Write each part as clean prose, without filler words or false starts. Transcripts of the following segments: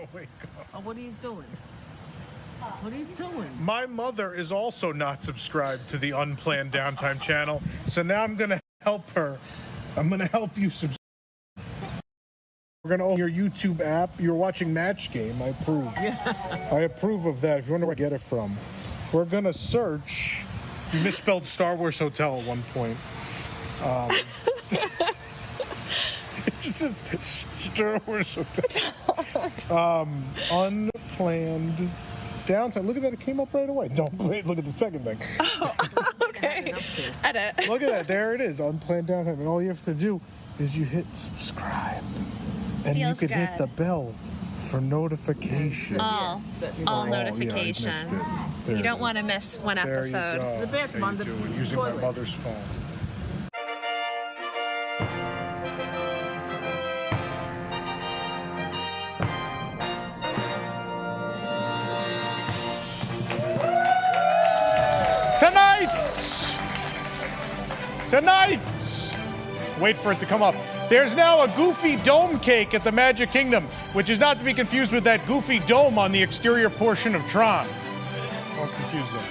Oh my God. Oh, what are you doing? What are you doing? My mother is also not subscribed to the Unplanned Downtime channel, so now I'm going to help her. I'm going to help you subscribe. We're going to open your YouTube app. You're watching Match Game. I approve. Yeah. I approve of that. If you wonder where I get it from. We're going to search. You misspelled Star Wars Hotel at one point. It just says Star Wars Hotel. Unplanned Downtime. Look at that. It came up right away. Don't wait. Look at the second thing. Oh, okay. Edit. Look at that. There it is. Unplanned Downtime. And all you have to do is you hit subscribe. And Feels you can hit good. the bell for notifications. All notifications. Yeah, I missed it. You don't want to miss one There episode. you go. The bathroom on the Using my toilet. mother's phone. Tonight! Wait for it to come up. There's now a Goofy Dome cake at the Magic Kingdom, which is not to be confused with that Goofy Dome on the exterior portion of Tron. Don't confuse them.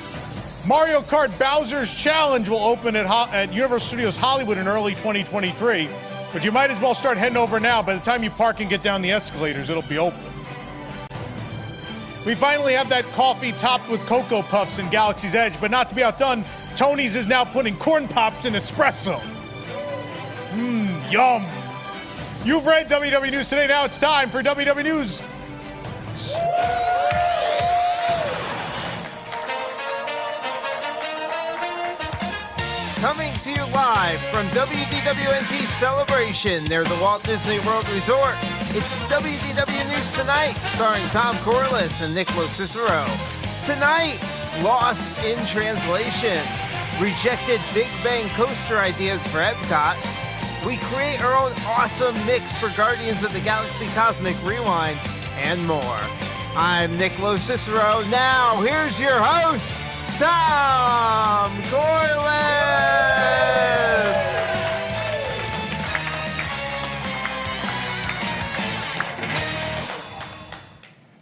Mario Kart Bowser's Challenge will open at Universal Studios Hollywood in early 2023, but you might as well start heading over now. By the time you park and get down the escalators, it'll be open. We finally have that coffee topped with Cocoa Puffs in Galaxy's Edge, but not to be outdone, Tony's is now putting corn pops in espresso. Yum. You've read WDW News Today. Now it's time for WDW News. Coming to you live from WDWNT Celebration near the Walt Disney World Resort. It's WDW News Tonight, starring Tom Corless and Nick LoCicero. Tonight, Lost in Translation. Rejected Big Bang coaster ideas for EPCOT. We create our own awesome mix for Guardians of the Galaxy Cosmic Rewind, and more. I'm Nick LoCicero. Now, here's your host, Tom Corless.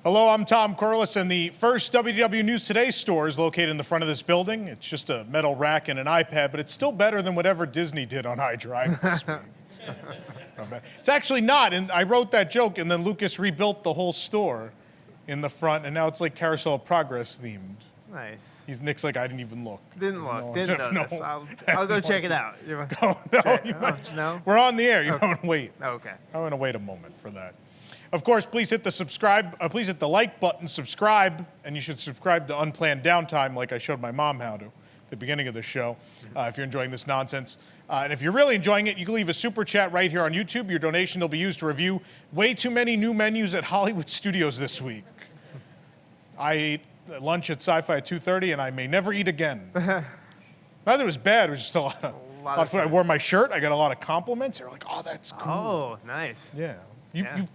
Hello, I'm Tom Corless, and the first WDW News Today store is located in the front of this building. It's just a metal rack and an iPad, but it's still better than whatever Disney did on iDrive. It's actually not, and I wrote that joke, and then Lucas rebuilt the whole store in the front, and now it's like Carousel of Progress themed. Nice. Nick's like, I didn't even look. Didn't look. No, Didn't notice. no. I'll go check it out. No, No? We're on the air. You Okay. don't wait. Okay. I'm going to wait a moment for that. Of course, please hit the please hit the like button, subscribe, and you should subscribe to Unplanned Downtime like I showed my mom how to at the beginning of the show, if you're enjoying this nonsense. And if you're really enjoying it, you can leave a super chat right here on YouTube. Your donation will be used to review way too many new menus at Hollywood Studios this week. I ate lunch at Sci-Fi at 2:30, and I may never eat again. Not that it was bad, it was just a lot of food. I wore my shirt, I got a lot of compliments. They were like, oh, that's cool. Oh, nice. Yeah.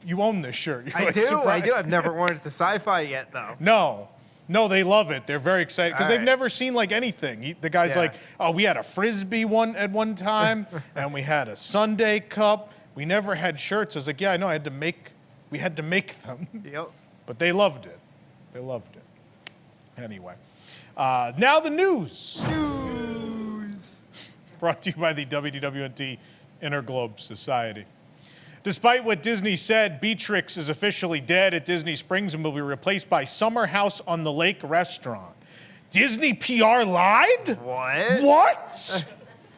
You own this shirt. You're I like do. surprised. I've never worn it to Sci-Fi yet, though. No, they love it. They're very excited because All they've right. never seen like anything. The guy's Yeah. like, oh, we had a Frisbee at one time, and we had a Sundae cup. We never had shirts. I was like, yeah, I know. We had to make them. Yep. But they loved it. They loved it. Anyway, now the news. Brought to you by the WDWNT Interglobe Society. Despite what Disney said, Beatrix is officially dead at Disney Springs and will be replaced by Summer House on the Lake restaurant. Disney PR lied? What? What?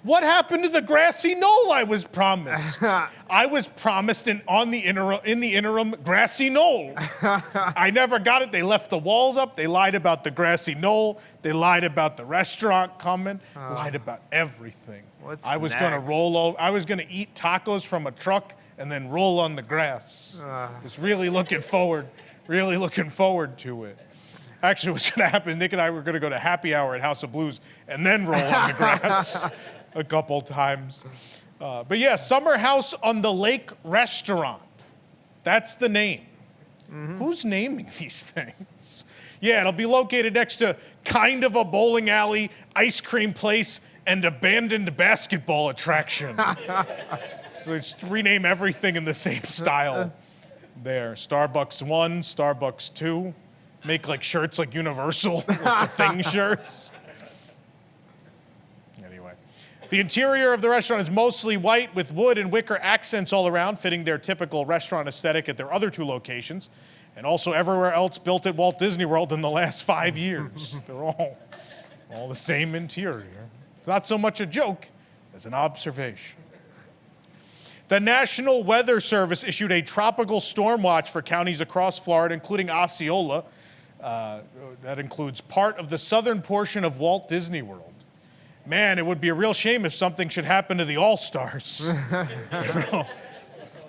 What happened to the grassy knoll I was promised? I was promised in the interim grassy knoll. I never got it. They left the walls up. They lied about the grassy knoll. They lied about the restaurant coming. Lied about everything. What's I was next? gonna roll over. I was gonna eat tacos from a truck and then roll on the grass. Was really looking forward to it. Actually, what's gonna happen? Nick and I were gonna go to happy hour at House of Blues and then roll on the grass a couple times. But yeah, Summer House on the Lake restaurant. That's the name. Who's naming these things? Yeah, it'll be located next to kind of a bowling alley, ice cream place, and abandoned basketball attraction. So just rename everything in the same style. there. Starbucks 1, Starbucks 2. Make like shirts like Universal with the Thing shirts. Anyway. The interior of the restaurant is mostly white with wood and wicker accents all around, fitting their typical restaurant aesthetic at their other 2 locations, and also everywhere else built at Walt Disney World in the last 5 years. They're all the same interior. It's not so much a joke as an observation. The National Weather Service issued a tropical storm watch for counties across Florida, including Osceola. That includes part of the southern portion of Walt Disney World. Man, it would be a real shame if something should happen to the All-Stars.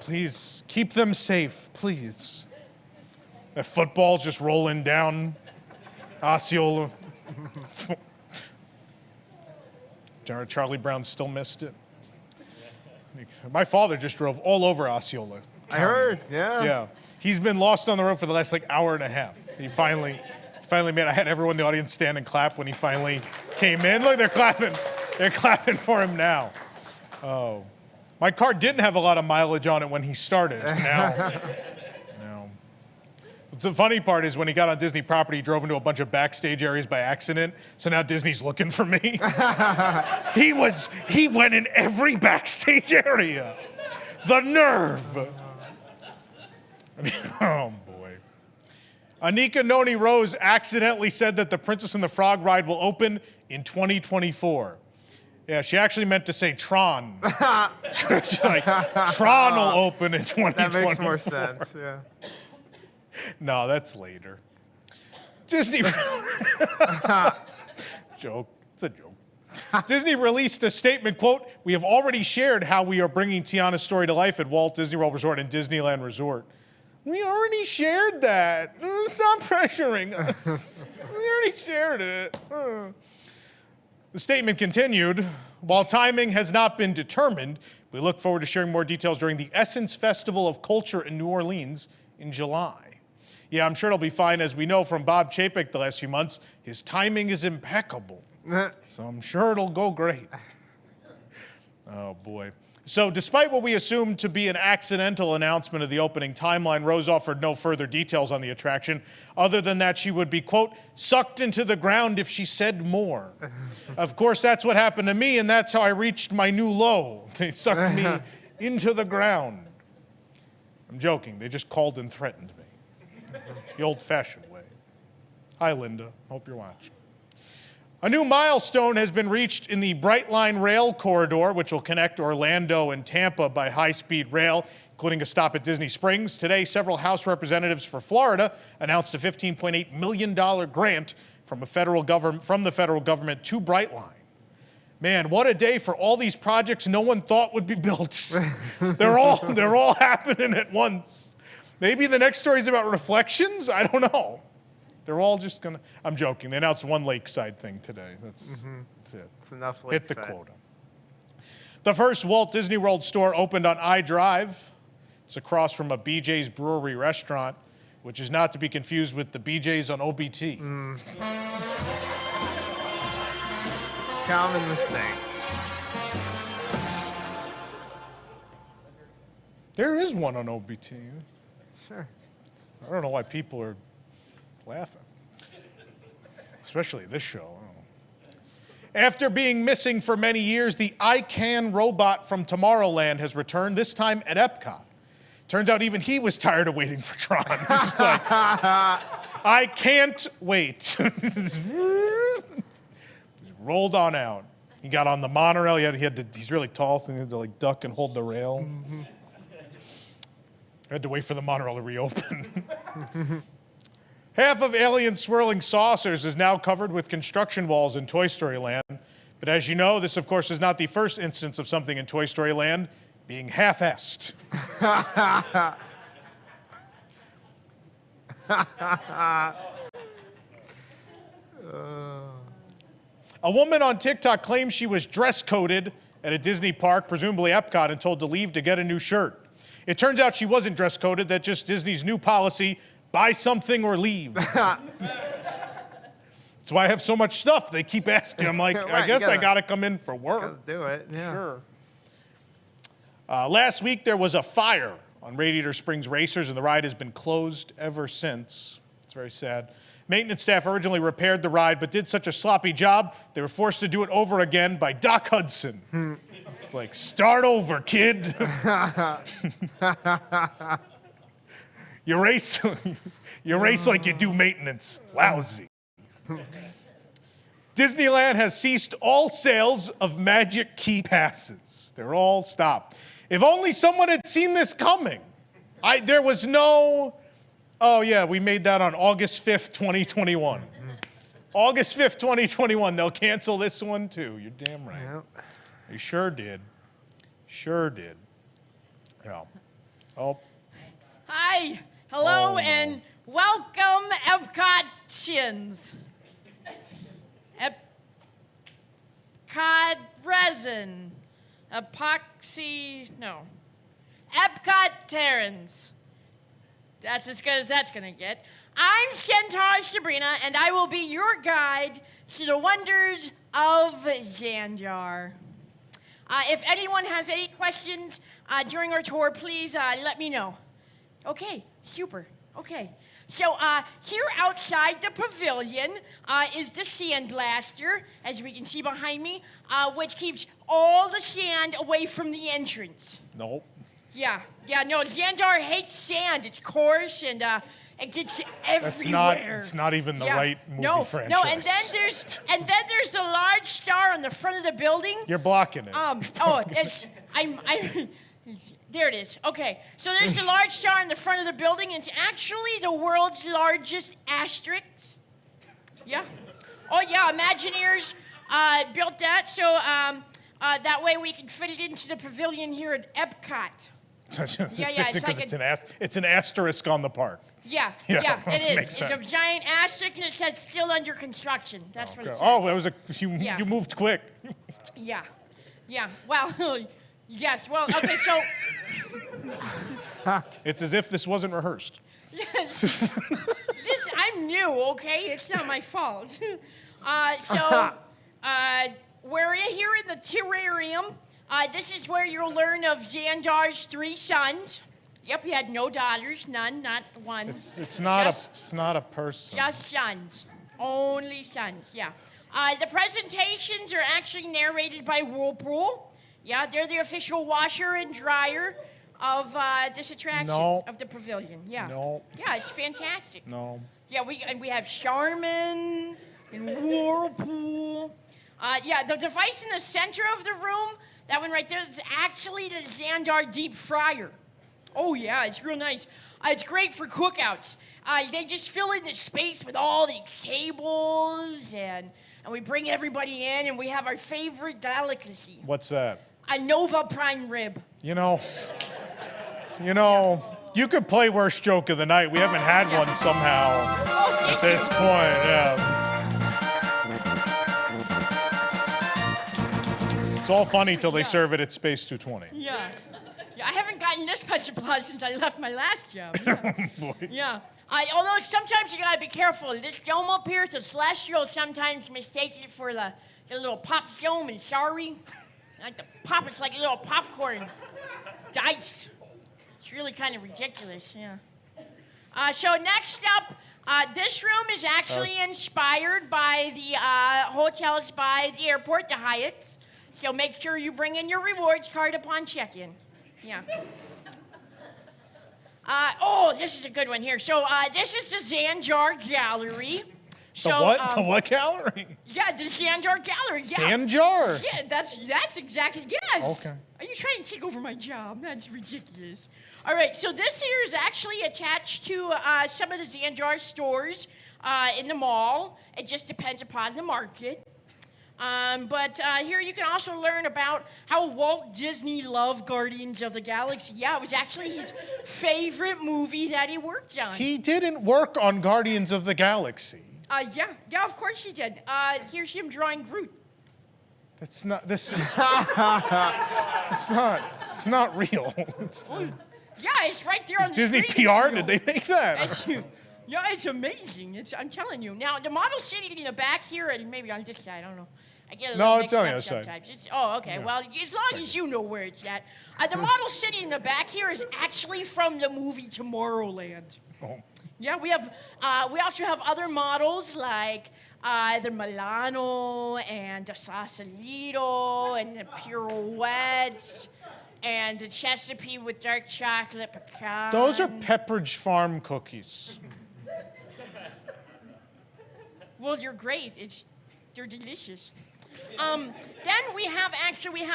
Please, keep them safe, please. That football's just rolling down Osceola. Charlie Brown still missed it. My father just drove all over Osceola. I heard, yeah. Yeah. He's been lost on the road for the last hour and a half. He finally made, I had everyone in the audience stand and clap when he finally came in. Look, they're clapping. They're clapping for him now. Oh. My car didn't have a lot of mileage on it when he started. Now. The funny part is when he got on Disney property, he drove into a bunch of backstage areas by accident. So now Disney's looking for me. He went in every backstage area. The nerve. Oh boy. Anika Noni Rose accidentally said that the Princess and the Frog ride will open in 2024. Yeah, she actually meant to say Tron. She's like, Tron will open in 2024. That makes more sense, yeah. No, that's later. Disney. Joke. It's a joke. Disney released a statement, quote, "We have already shared how we are bringing Tiana's story to life at Walt Disney World Resort and Disneyland Resort." We already shared that. Stop pressuring us. We already shared it. The statement continued, "While timing has not been determined, we look forward to sharing more details during the Essence Festival of Culture in New Orleans in July." Yeah, I'm sure it'll be fine. As we know from Bob Chapek the last few months, his timing is impeccable. So I'm sure it'll go great. Oh, boy. So despite what we assumed to be an accidental announcement of the opening timeline, Rose offered no further details on the attraction, other than that she would be, quote, "sucked into the ground if she said more." Of course, that's what happened to me, and that's how I reached my new low. They sucked me into the ground. I'm joking. They just called and threatened me. The old-fashioned way. Hi, Linda. Hope you're watching. A new milestone has been reached in the Brightline Rail Corridor, which will connect Orlando and Tampa by high-speed rail, including a stop at Disney Springs. Today, several House representatives for Florida announced a $15.8 million grant from the federal government to Brightline. Man, what a day for all these projects no one thought would be built. They're all happening at once. Maybe the next story is about reflections? I don't know. They're all just gonna, I'm joking. They announced one lakeside thing today. That's it. It's enough lakeside. Hit the quota. The first Walt Disney World store opened on I-Drive. It's across from a BJ's Brewery restaurant, which is not to be confused with the BJ's on OBT. Common mistake. There is one on OBT. Sure. I don't know why people are laughing, especially this show. I don't know. After being missing for many years, the I Can robot from Tomorrowland has returned, this time at EPCOT. Turns out even he was tired of waiting for Tron. He's just like, I can't wait. Just rolled on out. He got on the monorail. He's really tall, so he had to duck and hold the rail. I had to wait for the monorail to reopen. Half of Alien Swirling Saucers is now covered with construction walls in Toy Story Land. But as you know, this, of course, is not the first instance of something in Toy Story Land being half-assed. A woman on TikTok claims she was dress-coded at a Disney park, presumably Epcot, and told to leave to get a new shirt. It turns out she wasn't dress-coded. That's just Disney's new policy, buy something or leave. That's why I have so much stuff. They keep asking. I'm like, Right, I guess I got to come in for work. Gotta do it, yeah. Sure. Last week, there was a fire on Radiator Springs Racers, and the ride has been closed ever since. It's very sad. Maintenance staff originally repaired the ride, but did such a sloppy job, they were forced to do it over again by Doc Hudson. It's like, start over, kid. You race like you do maintenance. Lousy. Disneyland has ceased all sales of Magic Key passes. They're all stopped. If only someone had seen this coming. There was no... Oh, yeah, we made that on August 5th, 2021. August 5th, 2021. They'll cancel this one, too. You're damn right. Yep. They sure did. Sure did. Yeah. Oh. Hi, hello, Oh, no. and welcome, EPCOTians. EPCOT resin, epoxy, no. EPCOT Terrans. That's as good as that's gonna get. I'm Centaur Sabrina, and I will be your guide to the wonders of Xandar. If anyone has any questions during our tour, please let me know. Okay, super. Okay. So here outside the pavilion is the sand blaster, as we can see behind me, which keeps all the sand away from the entrance. Nope. Yeah, no, Xandar hates sand. It's coarse and it gets everywhere. It's not even the right movie franchise. No, and then there's the large star on the front of the building. You're blocking it. There it is. Okay, so there's the large star in the front of the building, and it's actually the world's largest asterisk. Yeah. Oh yeah, Imagineers built that so that way we can fit it into the pavilion here at EPCOT. It's an asterisk on the park. Yeah, it is. Makes It's sense. a giant asterisk, and it says still under construction. That's what it says. Oh, that was you moved quick. Yeah. Well, yes. Well, okay. So It's as if this wasn't rehearsed. I'm new. Okay, it's not my fault. We're here in the terrarium. This is where you'll learn of Xandar's 3 sons. Yep, he had no daughters, none, not one. It's not a person. Just sons. Only sons, yeah. The presentations are actually narrated by Whirlpool. Yeah, they're the official washer and dryer of this attraction, of the pavilion. Yeah. No. Yeah, it's fantastic. No. Yeah, we have Charmin and Whirlpool. The device in the center of the room, that one right there, is actually the Xandar deep fryer. Oh yeah, it's real nice. It's great for cookouts. They just fill in the space with all these tables, and we bring everybody in, and we have our favorite delicacy. What's that? A Nova Prime rib. You could play worst joke of the night. We haven't had one somehow at this point. Yeah. It's all funny till they serve it at Space 220. Yeah, I haven't gotten this much applause since I left my last job. Yeah. Although sometimes you gotta be careful. This dome up here, the celestial sometimes mistake it for the little pop dome, and sorry. Like the pop, it's like a little popcorn dice. It's really kind of ridiculous, yeah. So next up, this room is actually inspired by the hotels by the airport, the Hyatts. So make sure you bring in your rewards card upon check-in. Yeah. This is a good one here. So this is the Xandar Gallery. The what gallery? Yeah, the Xandar Gallery. Yeah. Xandar? Yeah, that's exactly, yes. Okay. Are you trying to take over my job? That's ridiculous. All right, so this here is actually attached to some of the Xandar stores in the mall. It just depends upon the market. But here you can also learn about how Walt Disney loved Guardians of the Galaxy. Yeah, it was actually his favorite movie that he worked on. He didn't work on Guardians of the Galaxy. Yeah, of course he did. Here's him drawing Groot. It's not real. Yeah, it's right there on the Disney screen. PR? Did they make that? Yeah, it's amazing. I'm telling you. Now, the model's sitting in the back here, and maybe on this side. I don't know. I get a little mixed on the up other side. sometimes. Oh, okay. Yeah. Well, as long as you know where it's at. The model sitting in the back here is actually from the movie Tomorrowland. Oh. Yeah, we also have other models like the Milano and the Sausalito and the Pirouettes and the Chesapeake with dark chocolate pecan. Those are Pepperidge Farm cookies. Well, you're great. They're delicious. Then we have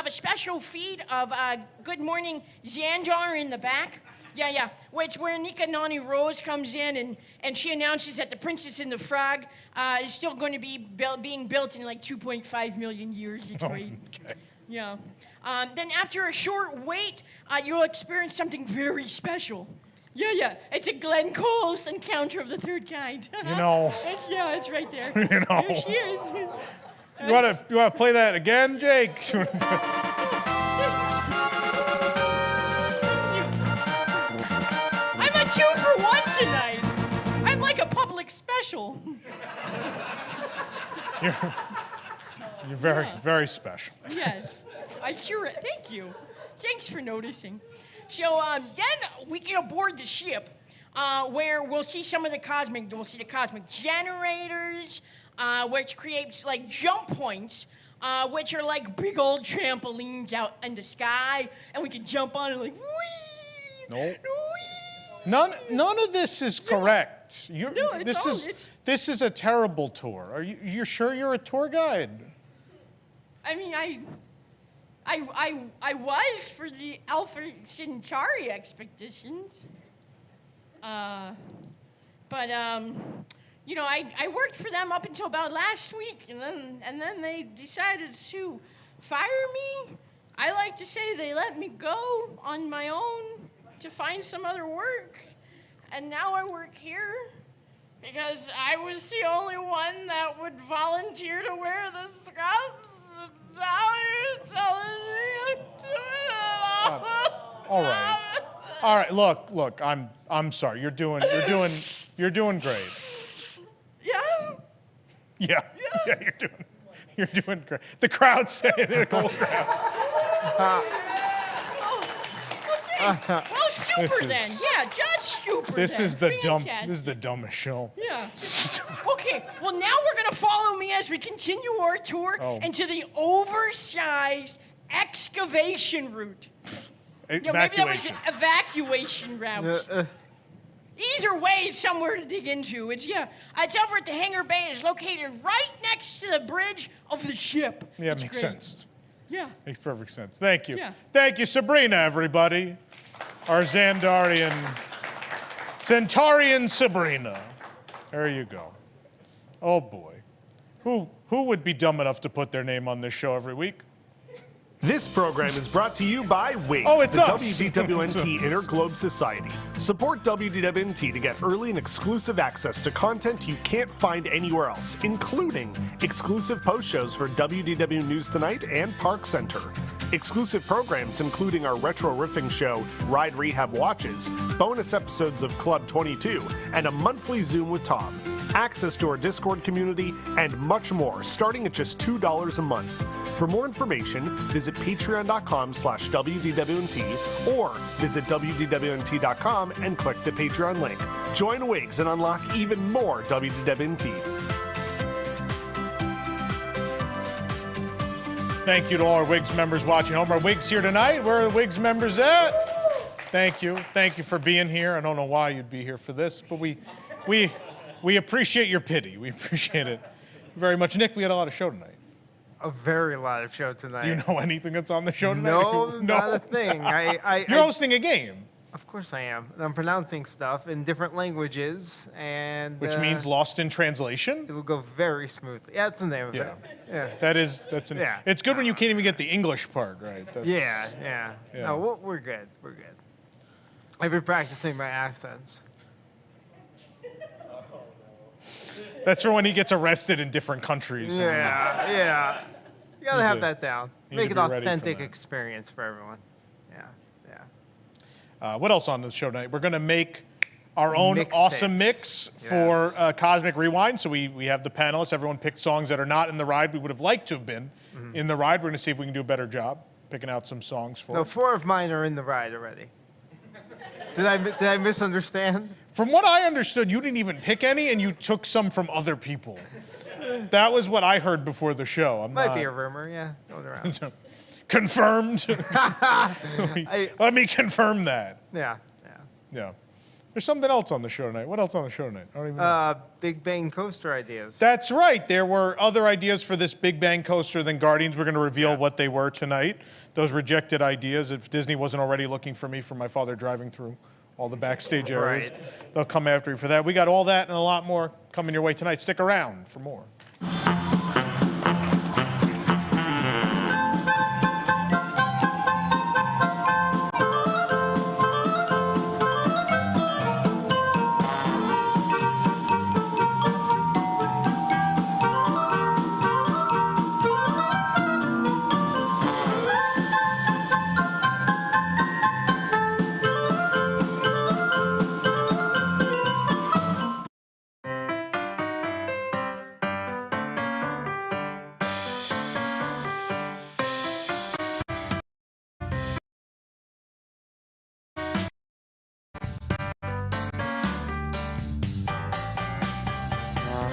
a special feed of Good Morning Xandar in the back. Yeah, where Nika Nani Rose comes in and she announces that the Princess and the Frog is still going to be being built in like 2.5 million years. It's great. Okay. Yeah. Then after a short wait, you'll experience something very special. Yeah. It's a Glenn Close encounter of the third kind. You know. It's right there. You know. There she is. You wanna play that again, Jake? I'm a 2-for-1 tonight. I'm like a public special. You're very, very special. Yes. Thank you. Thanks for noticing. So then we get aboard the ship where we'll see the cosmic generators, which creates like jump points, which are like big old trampolines out in the sky, and we can jump on and like whee! Nope. Whee! None of this is correct. This is a terrible tour. Are you sure you're a tour guide? I mean, I was for the Alpha Centauri expeditions. But you know, I worked for them up until about last week, and then they decided to fire me. I like to say they let me go on my own to find some other work, and now I work here because I was the only one that would volunteer to wear the scrubs. And now you're telling me I'm doing it All right. Look. I'm sorry. You're doing great. Yeah. Yeah, you're doing great. The crowd's saying it. The whole crowd. Okay. Well, super then. Yeah, just super. This then. is the Fantastic. This is the dumbest show. Yeah. Okay. Well, now we're gonna follow me as we continue our tour into the oversized excavation route. Maybe that was an evacuation route. Either way, it's somewhere to dig into. It's over at the hangar bay. It's located right next to the bridge of the ship. Yeah, it's makes great. sense. Yeah. Makes perfect sense. Thank you. Yeah. Thank you, Sabrina, everybody. Our Centaurian Sabrina. There you go. Oh boy. Who would be dumb enough to put their name on this show every week? This program is brought to you by WIGS, Oh, it's the us. WDWNT Interglobe Society. Support WDWNT to get early and exclusive access to content you can't find anywhere else, including exclusive post shows for WDW News Tonight and Park Center. Exclusive programs including our retro riffing show, Ride Rehab Watches, bonus episodes of Club 22, and a monthly Zoom with Tom. Access to our Discord community, and much more, starting at just $2 a month. For more information, visit patreon.com/WDWNT or visit WDWNT.com and click the Patreon link. Join WIGS and unlock even more WDWNT. Thank you to all our WIGS members watching home. Our WIGS here tonight. Where are the WIGS members at? Thank you. Thank you for being here. I don't know why you'd be here for this, but we appreciate your pity. We appreciate it very much. Nick, we had a lot of show tonight. A very live show tonight. Do you know anything that's on the show tonight? No, not a thing. You're hosting a game. Of course I am. I'm pronouncing stuff in different languages, and Which means lost in translation? it will go very smoothly. Yeah, that's the name of Yeah. it. Yeah. Yeah. It's good when you can't even get the English part right. Yeah. Yeah. No, we're good. We're good. I've been practicing my accents. That's for when he gets arrested in different countries. Yeah. You gotta have that down. need Make to an be ready for authentic that. experience for everyone. Yeah. What else on the show tonight? We're going to make our own Mixtapes. awesome mix for Yes. Cosmic Rewind. So we have the panelists. Everyone picked songs that are not in the ride. We would have liked to have been in the ride. We're going to see if we can do a better job picking out some songs for No, it. 4 of mine are in the ride already. Did I misunderstand? From what I understood, you didn't even pick any, and you took some from other people. That was what I heard before the show. Might be a rumor, yeah, going around. Confirmed. Let me confirm that. Yeah. Yeah. There's something else on the show tonight. What else on the show tonight? I don't even know. Big Bang coaster ideas. That's right. There were other ideas for this Big Bang coaster than Guardians. We're going to reveal what they were tonight. Those rejected ideas. If Disney wasn't already looking for me for my father driving through all the backstage areas, they'll come after me for that. We got all that and a lot more coming your way tonight. Stick around for more.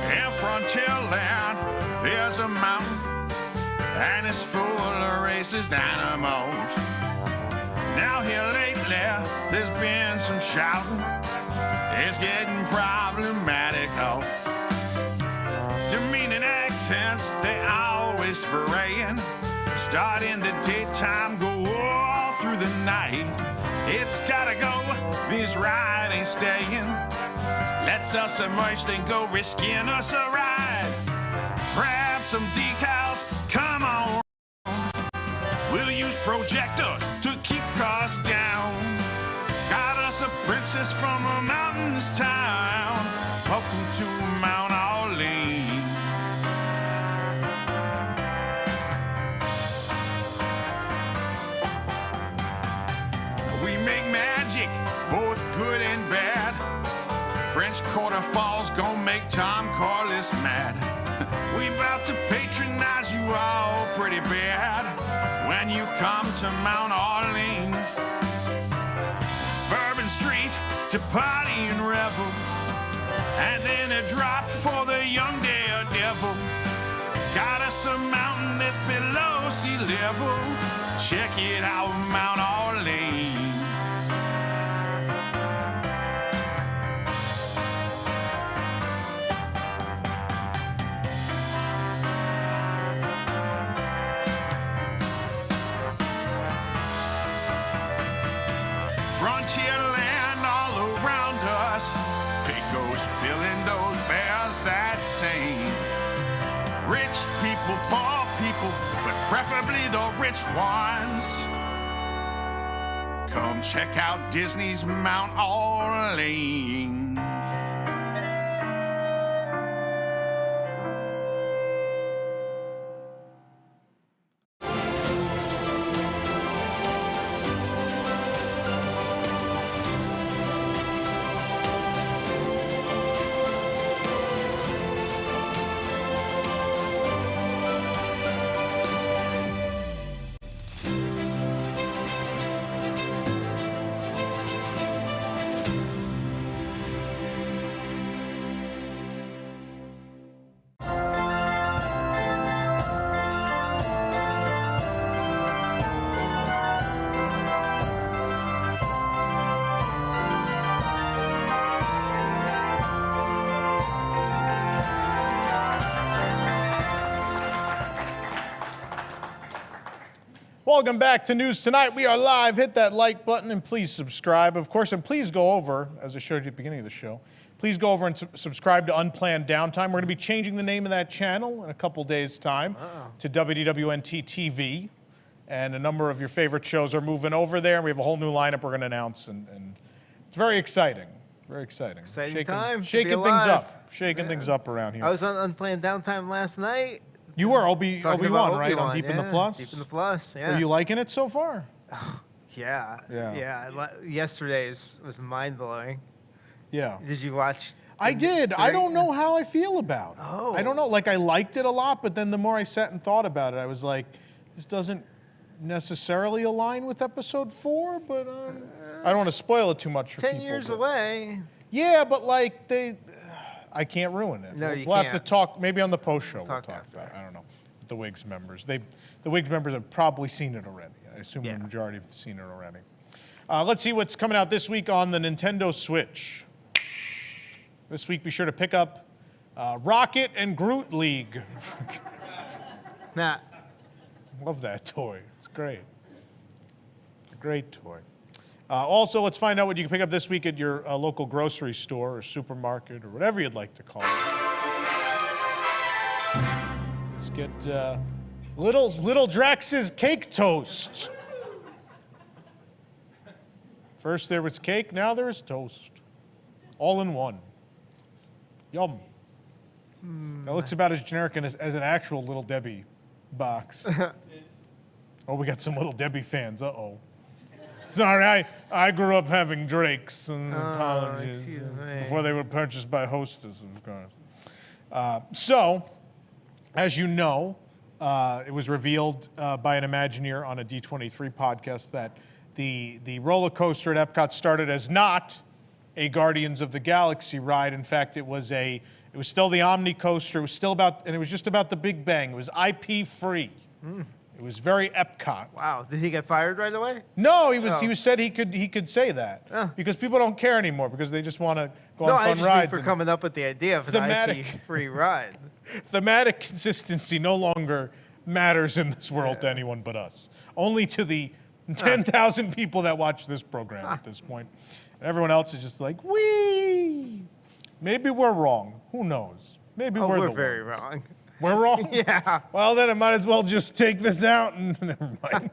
In Frontierland, there's a mountain, and it's full of racist animals. Now here lately, there's been some shouting. It's getting problematic. Demeaning accents, they always spraying. Start in the daytime, go all through the night. It's gotta go, this ride ain't staying. Let's sell some merch, then go risking us a ride. Grab some decals, come on. We'll use projectors to keep costs down. Got us a princess from a mountainous town. Welcome to Mount Orleans. We make magic, both good and bad. French Quarter Falls gon' make Tom Corless mad. We bout to patronize you all pretty bad when you come to Mount Orleans. Bourbon Street to party and revel, and then a drop for the young daredevil. Got us a mountain that's below sea level. Check it out, Mount Orleans. Frontierland all around us. Pecos billing those bears that sing. Rich people, poor people, but preferably the rich ones. Come check out Disney's Mount Orleans. Welcome back to News Tonight. We are live. Hit that like button and please subscribe. Of course, and please go over, as I showed you at the beginning of the show, please go over and subscribe to Unplanned Downtime. We're going to be changing the name of that channel in a couple days' time to WDWNT TV. And a number of your favorite shows are moving over there. We have a whole new lineup we're going to announce. And it's very exciting. Very exciting. Exciting time to be Shaking things alive. up. Shaking things up around here. I was on Unplanned Downtime last night. You were Talking about Obi-Wan, right? On Obi-Wan, Deep in the yeah, Plus? Deep in the Plus, yeah. Are you liking it so far? Yeah. Yeah. Yesterday's was mind-blowing. Yeah. Did you watch? I did. I don't know how I feel about it. Oh. I don't know. Like, I liked it a lot, but then the more I sat and thought about it, I was like, this doesn't necessarily align with episode 4, but I don't want to spoil it too much for 10 people. years but- away. Yeah, but like I can't ruin it. No, you we'll have to can't. talk, maybe on the post show we'll Talk talk after. about it. I don't know. With the Wigs members. The Wigs members have probably seen it already. I assume Yeah. the majority have seen it already. Let's see what's coming out this week on the Nintendo Switch. This week, be sure to pick up Rocket and Groot League. Nah. Love that toy. It's great. It's a great toy. Also, let's find out what you can pick up this week at your local grocery store or supermarket or whatever you'd like to call it. Let's get Little Drax's Cake Toast. First there was cake, now there's toast. All in one. Yum. That looks about as generic as an actual Little Debbie box. Oh, we got some Little Debbie fans. Uh-oh. Sorry, I grew up having Drakes and apologies excuse me. before they were purchased by Hostess, of course. So, as you know, it was revealed by an Imagineer on a D23 podcast that the roller coaster at Epcot started as not a Guardians of the Galaxy ride. In fact, it was still the Omni coaster. It was still and it was just about the Big Bang. It was IP free. It was very Epcot. Wow. Did he get fired right away? No, he said he could say that because people don't care anymore because they just want to go No, on I fun just rides. for and coming up with the idea for the Thematic. IP-free ride. thematic consistency no longer matters in this world to anyone but us. Only to the 10,000 people that watch this program at this point. And everyone else is just like, wee. Maybe we're wrong. Who knows? Maybe Oh, we're we're the very ones. wrong. We're wrong? Yeah. Well, then I might as well just take this out and never mind.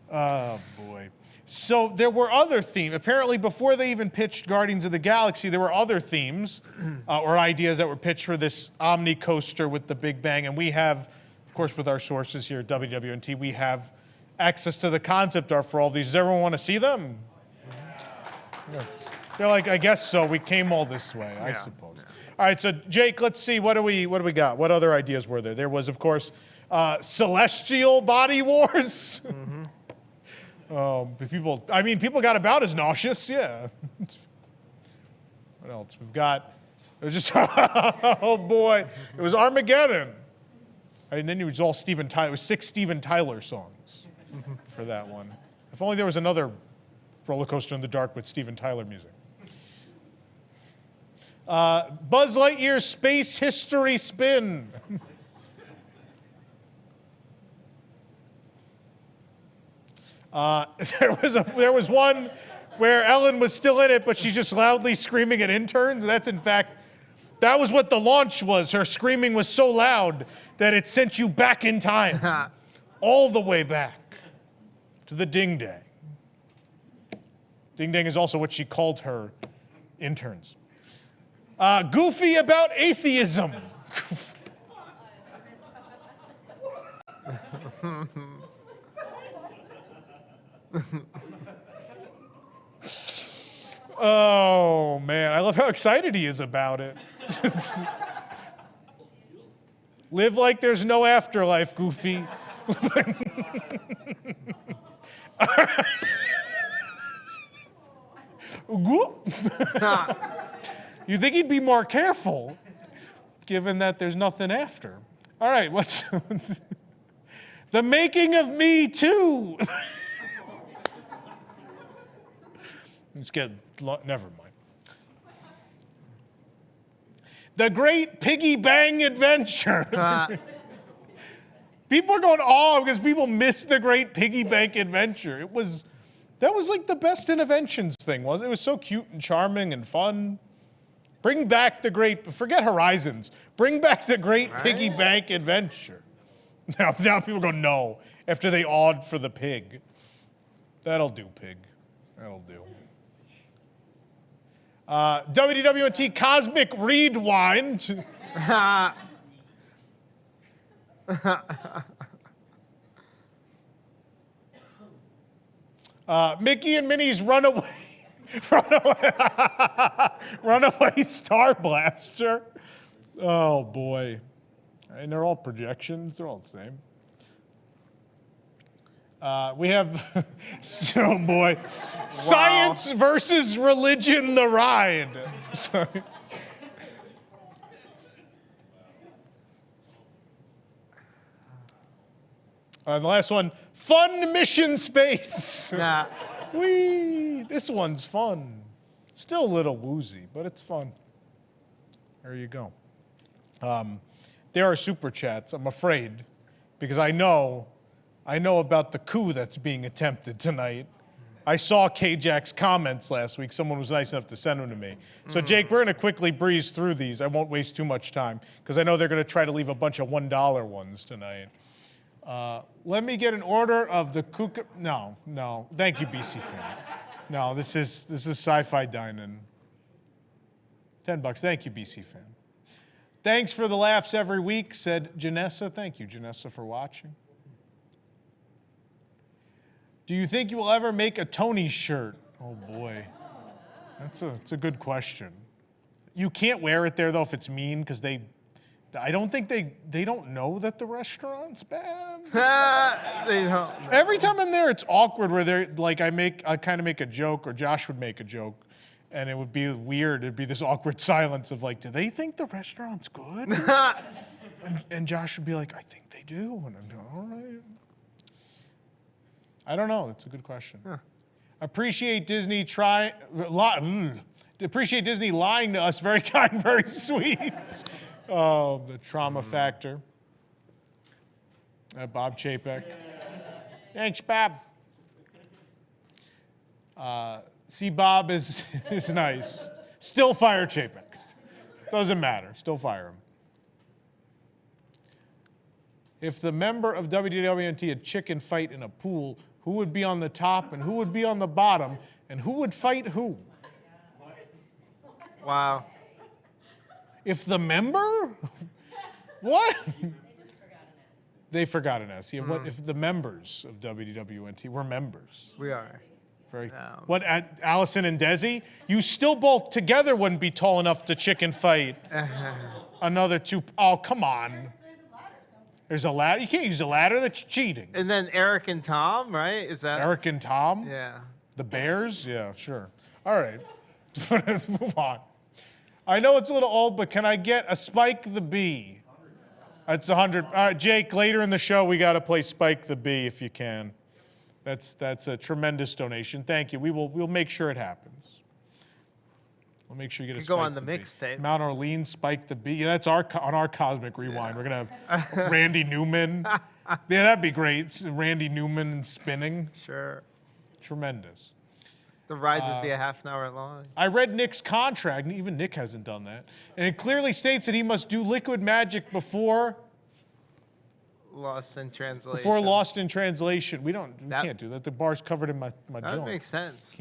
Oh, boy. So there were other themes. Apparently, before they even pitched Guardians of the Galaxy, there were other themes or ideas that were pitched for this Omni coaster with the Big Bang. And we have, of course, with our sources here at WDWNT, we have access to the concept art for all these. Does everyone want to see them? Yeah. They're like, I guess so. We came all this way, I suppose. All right, so Jake, let's see. What do we got? What other ideas were there? There was, of course, Celestial Body Wars. People got about as nauseous, yeah. What else? We've got, it was just, oh boy, it was Armageddon. And then it was all Steven Tyler, it was 6 Steven Tyler songs for that one. If only there was another roller coaster in the dark with Steven Tyler music. Buzz Lightyear Space History Spin. There was one where Ellen was still in it, but she's just loudly screaming at interns. That was what the launch was. Her screaming was so loud that it sent you back in time, all the way back to the Ding Dang. Ding Dang is also what she called her interns. Goofy about atheism. Oh, man. I love how excited he is about it. Live like there's no afterlife, Goofy. You'd think he'd be more careful, given that there's nothing after. All right, what's The Making of Me Too. Never mind. The Great Piggy Bang Adventure. People are going, because people missed the Great Piggy Bank Adventure. That was like the best Interventions thing, wasn't it? It was so cute and charming and fun. Bring back forget Horizons. Bring back the Great Piggy Bank Adventure. Now people go, no, after they awed for the pig. That'll do, pig. That'll do. WDWNT Cosmic Rewind. Mickey and Minnie's Runaway. Runaway Star Blaster. Oh, boy. And they're all projections. They're all the same. We have, oh boy, Science versus Religion, the ride. Sorry. And the last one, Fun Mission Space. Nah. Whee! This one's fun. Still a little woozy, but it's fun. There you go. There are super chats, I'm afraid, because I know about the coup that's being attempted tonight. I saw K-Jack's comments last week. Someone was nice enough to send them to me. So, Jake, we're going to quickly breeze through these. I won't waste too much time, because I know they're going to try to leave a bunch of $1 ones tonight. Let me get an order of the coup. No. Thank you, BC fan. No, this is sci-fi dining. $10. Thank you, BC fan. Thanks for the laughs every week, said Janessa. Thank you, Janessa, for watching. Do you think you will ever make a Tony shirt? Oh, boy. That's a good question. You can't wear it there, though, if it's mean, because I don't think they don't know that the restaurant's bad. They don't. Every time I'm there, it's awkward where they're like, I kind of make a joke, or Josh would make a joke, and it would be weird. It'd be this awkward silence of like, do they think the restaurant's good? and Josh would be like, I think they do. And I'm like, all right. I don't know. That's a good question. Huh. Appreciate Disney appreciate Disney lying to us. Very kind, very sweet. Oh, the trauma factor. Bob Chapek. Thanks, Bob. See, Bob is nice. Still fire Chapek. Doesn't matter. Still fire him. If the member of WDWNT had chicken fight in a pool, who would be on the top and who would be on the bottom, and who would fight who? Wow. If the member? What? They forgot an S. Yeah, what if the members of WDWNT were members? We are. Very. No. What, Allison and Desi? You still both together wouldn't be tall enough to chicken fight another two. Oh, come on. There's a ladder. You can't use a ladder. That's cheating. And then Eric and Tom, right? Is that Eric and Tom? Yeah. The Bears? Yeah, sure. All right. Let's move on. I know it's a little old, but can I get a Spike the Bee? It's 100. All right, Jake, later in the show, we got to play Spike the Bee if you can. That's a tremendous donation. Thank you. We'll make sure it happens. We'll make sure you get a Spike go on the Bee. mixtape. Mount Orleans, Spike the Bee. Yeah, that's on our Cosmic Rewind. We're going to have Randy Newman. Yeah, that'd be great. Randy Newman spinning. Sure. Tremendous. The ride would be a half an hour long. I read Nick's contract, and even Nick hasn't done that. And it clearly states that he must do liquid magic before Lost in translation. Before Lost in Translation. We can't do that. The bar's covered in my That joint. makes sense.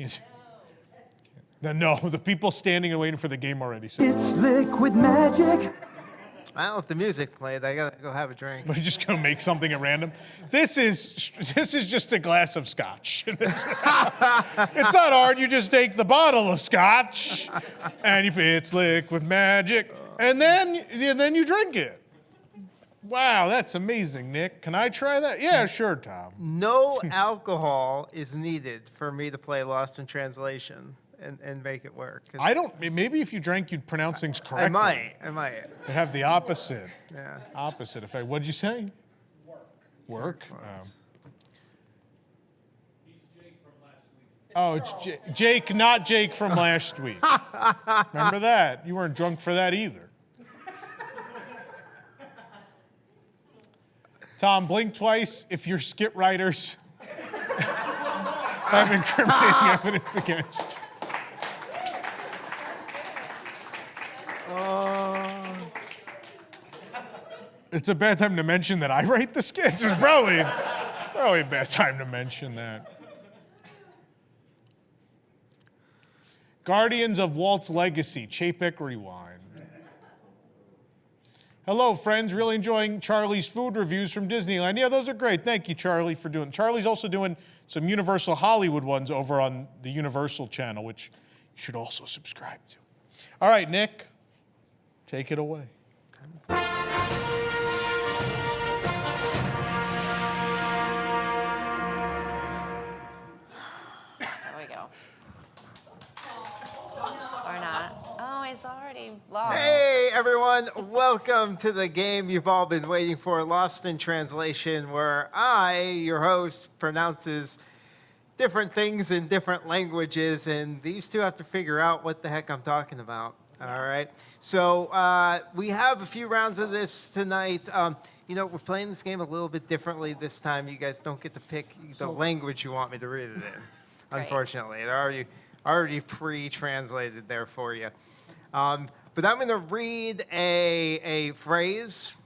No, the people standing and waiting for the game already. So. It's liquid magic. I don't know if the music played. I gotta go have a drink. We're just gonna make something at random. This is just a glass of scotch. It's not hard. You just take the bottle of scotch, and it's liquid magic, and then you drink it. Wow, that's amazing, Nick. Can I try that? Yeah, sure, Tom. No alcohol is needed for me to play Lost in Translation and make it work. I don't. Maybe if you drank, you'd pronounce things correctly. I might. It'd have the opposite. Yeah. Opposite effect. What'd you say? Work. Oh, it's Jake, not Jake from last week. Remember that? You weren't drunk for that either. Tom, blink twice if you're skit writers have incriminating evidence against you. It's a bad time to mention that I write the skits. It's probably a bad time to mention that. Guardians of Walt's Legacy, Chapek Rewind. Hello, friends. Really enjoying Charlie's food reviews from Disneyland. Yeah, those are great. Thank you, Charlie, for doing. Charlie's also doing some Universal Hollywood ones over on the Universal channel, which you should also subscribe to. All right, Nick, take it away. There we go. Or not. Oh, he's already lost. Hey, everyone. Welcome to the game you've all been waiting for, Lost in Translation, where I, your host, pronounces different things in different languages, and these two have to figure out what the heck I'm talking about. All right. So we have a few rounds of this tonight. You know, we're playing this game a little bit differently this time. You guys don't get to pick the language you want me to read it in, unfortunately. They're already pre-translated there for you. But I'm going to read a phrase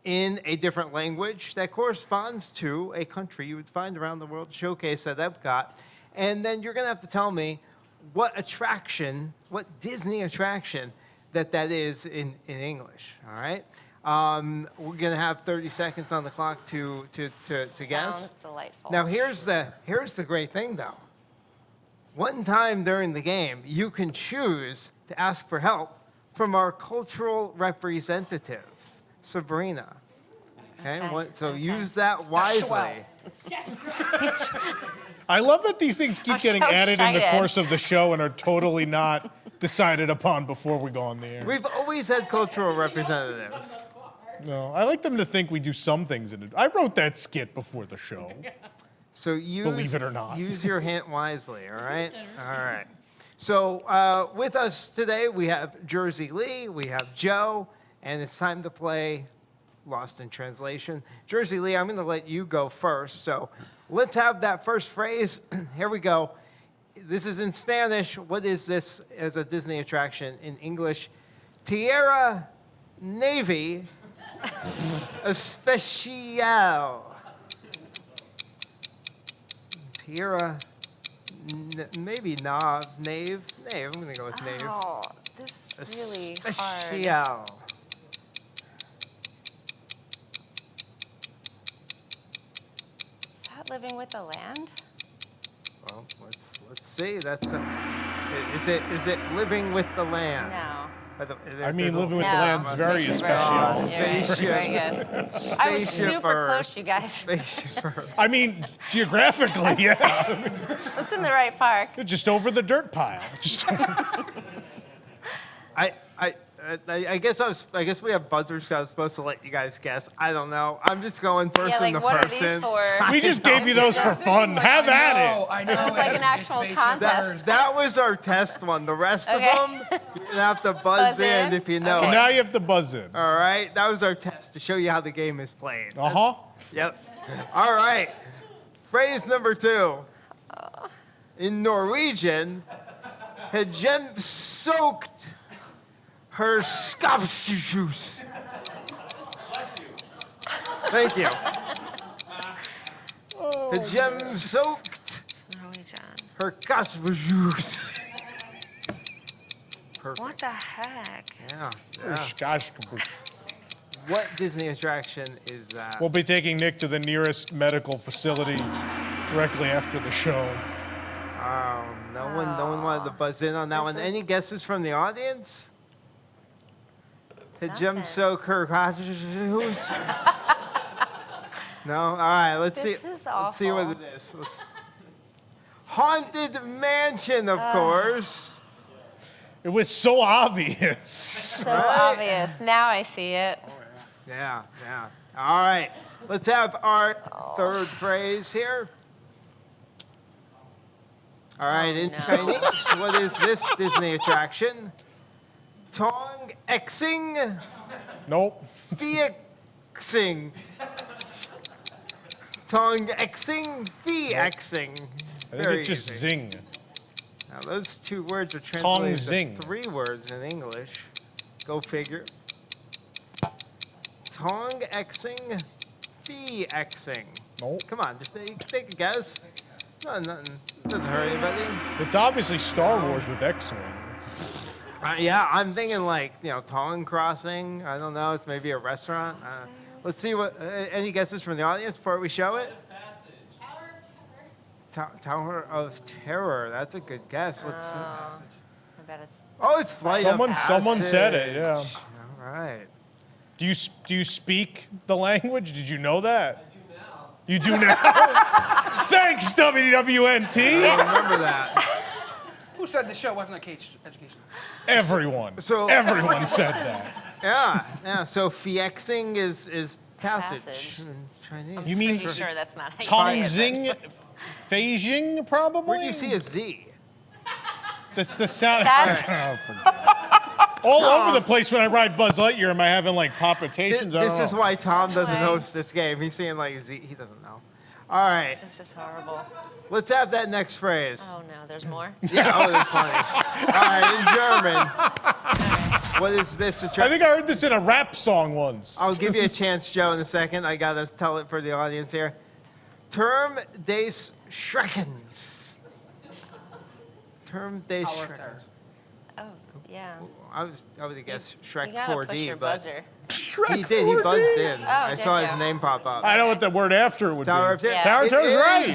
in a different language that corresponds to a country you would find around the World Showcase at EPCOT. And then you're going to have to tell me what attraction, what Disney attraction that is in English, all right? We're going to have 30 seconds on the clock to guess. Sounds delightful. Now, here's the great thing, though. One time during the game, you can choose to ask for help from our cultural representative, Sabrina. Okay, so use that wisely. I love that these things keep getting so added in the excited. course of the show and are totally not decided upon before we go on the air. We've always had cultural representatives. No, I like them to think we do some things in it. I wrote that skit before the show. So Believe it or not. use your hint wisely, all right? All right. So with us today, we have Jersey Lee, we have Joe, and it's time to play Lost in Translation. Jersey Lee, I'm going to let you go first. So let's have that first phrase. Here we go. This is in Spanish. What is this as a Disney attraction? In English, Tierra Navy Especial. Tierra, maybe Nave. I'm going to go with Nave. Oh, this is really hard. Especial. Is that living with the land? Well, let's see. That's is it living with the land? No. I mean, living with the No. land's very Spaceship especial. Earth. You're right. Very good. I was Spaceship super Earth. close, you guys. Spaceship Earth. I mean, geographically, yeah. It's in the right park. Just over the dirt pile. Just I guess we have buzzers. So I was supposed to let you guys guess. I don't know. I'm just going person yeah, like to what person. are these for? we just gave you those for fun. Have at it. I know. It's like an actual contest. That was our test one. The rest Okay. of them, you're gonna have to buzz Buzz in in? if you know Okay. it. Now you have to buzz in. All right, that was our test to show you how the game is played. Uh-huh. Yep. All right. Phrase number 2. In Norwegian, Hedjem soaked her skapsjuice. Thank you. Hedjem soaked Norwegian. her skapsjuice. Perfect. What the heck? Yeah. Gosh. What Disney attraction is that? We'll be taking Nick to the nearest medical facility directly after the show. No one wanted to buzz in on that one. Any guesses from the audience? Hedjem soak her skapsjuice. No? All right, let's see. This is Let's see what awful. it is. Haunted Mansion, of course. It was so obvious. So obvious. Now I see it. Yeah. All right. Let's have our third phrase here. All right, in Chinese, what is this Disney attraction? Tong Xing Nope. Xing. Tong Xing Xing. I think it's just zing. Now, those 2 words are Tong translated zing. to 3 words in English. Go figure. Tong Xing Xing. Nope. Come on, just take a guess. No, nothing. Doesn't hurt anybody. It's obviously Star Wars with X-Wing. Yeah, I'm thinking like, Tongue Crossing. I don't know. It's maybe a restaurant. Let's see what. Any guesses from the audience before we show it? Tower of Terror. That's a good guess. Let's see. I bet it's. Oh, it's Flight of Passage. Someone said it. Yeah. All right. Do you speak the language? Did you know that? I do now. You do now? Thanks, WDWNT. I remember that. Who said the show wasn't a cage education? Everyone. So- Everyone said that. Yeah. So fiexing is passage. Passage. In Chinese. You mean Pretty sure that's not how you say it. Tongzing, Feijing, probably? Where do you see a Z? That's the sound. That's- All over the place when I ride Buzz Lightyear. Am I having like palpitations? I don't This is know. why Tom doesn't Why? host this game. He's saying like Z. He doesn't know. All right. This is horrible. Let's have that next phrase. Oh no, there's more. Yeah, that's funny. All right, in German. What is this? I think I heard this in a rap song once. I'll give you a chance, Joe, in a second. I gotta tell it for the audience here. Term des Schreckens. Term des Tower of Terror. Schreckens. Oh yeah. I would have guessed Shrek You gotta push 4D, your but buzzer. he did. He buzzed in. I did saw ya? his name pop up. I know what the word after it would Tower be. of Terror. Yeah. Tower of Terror is right.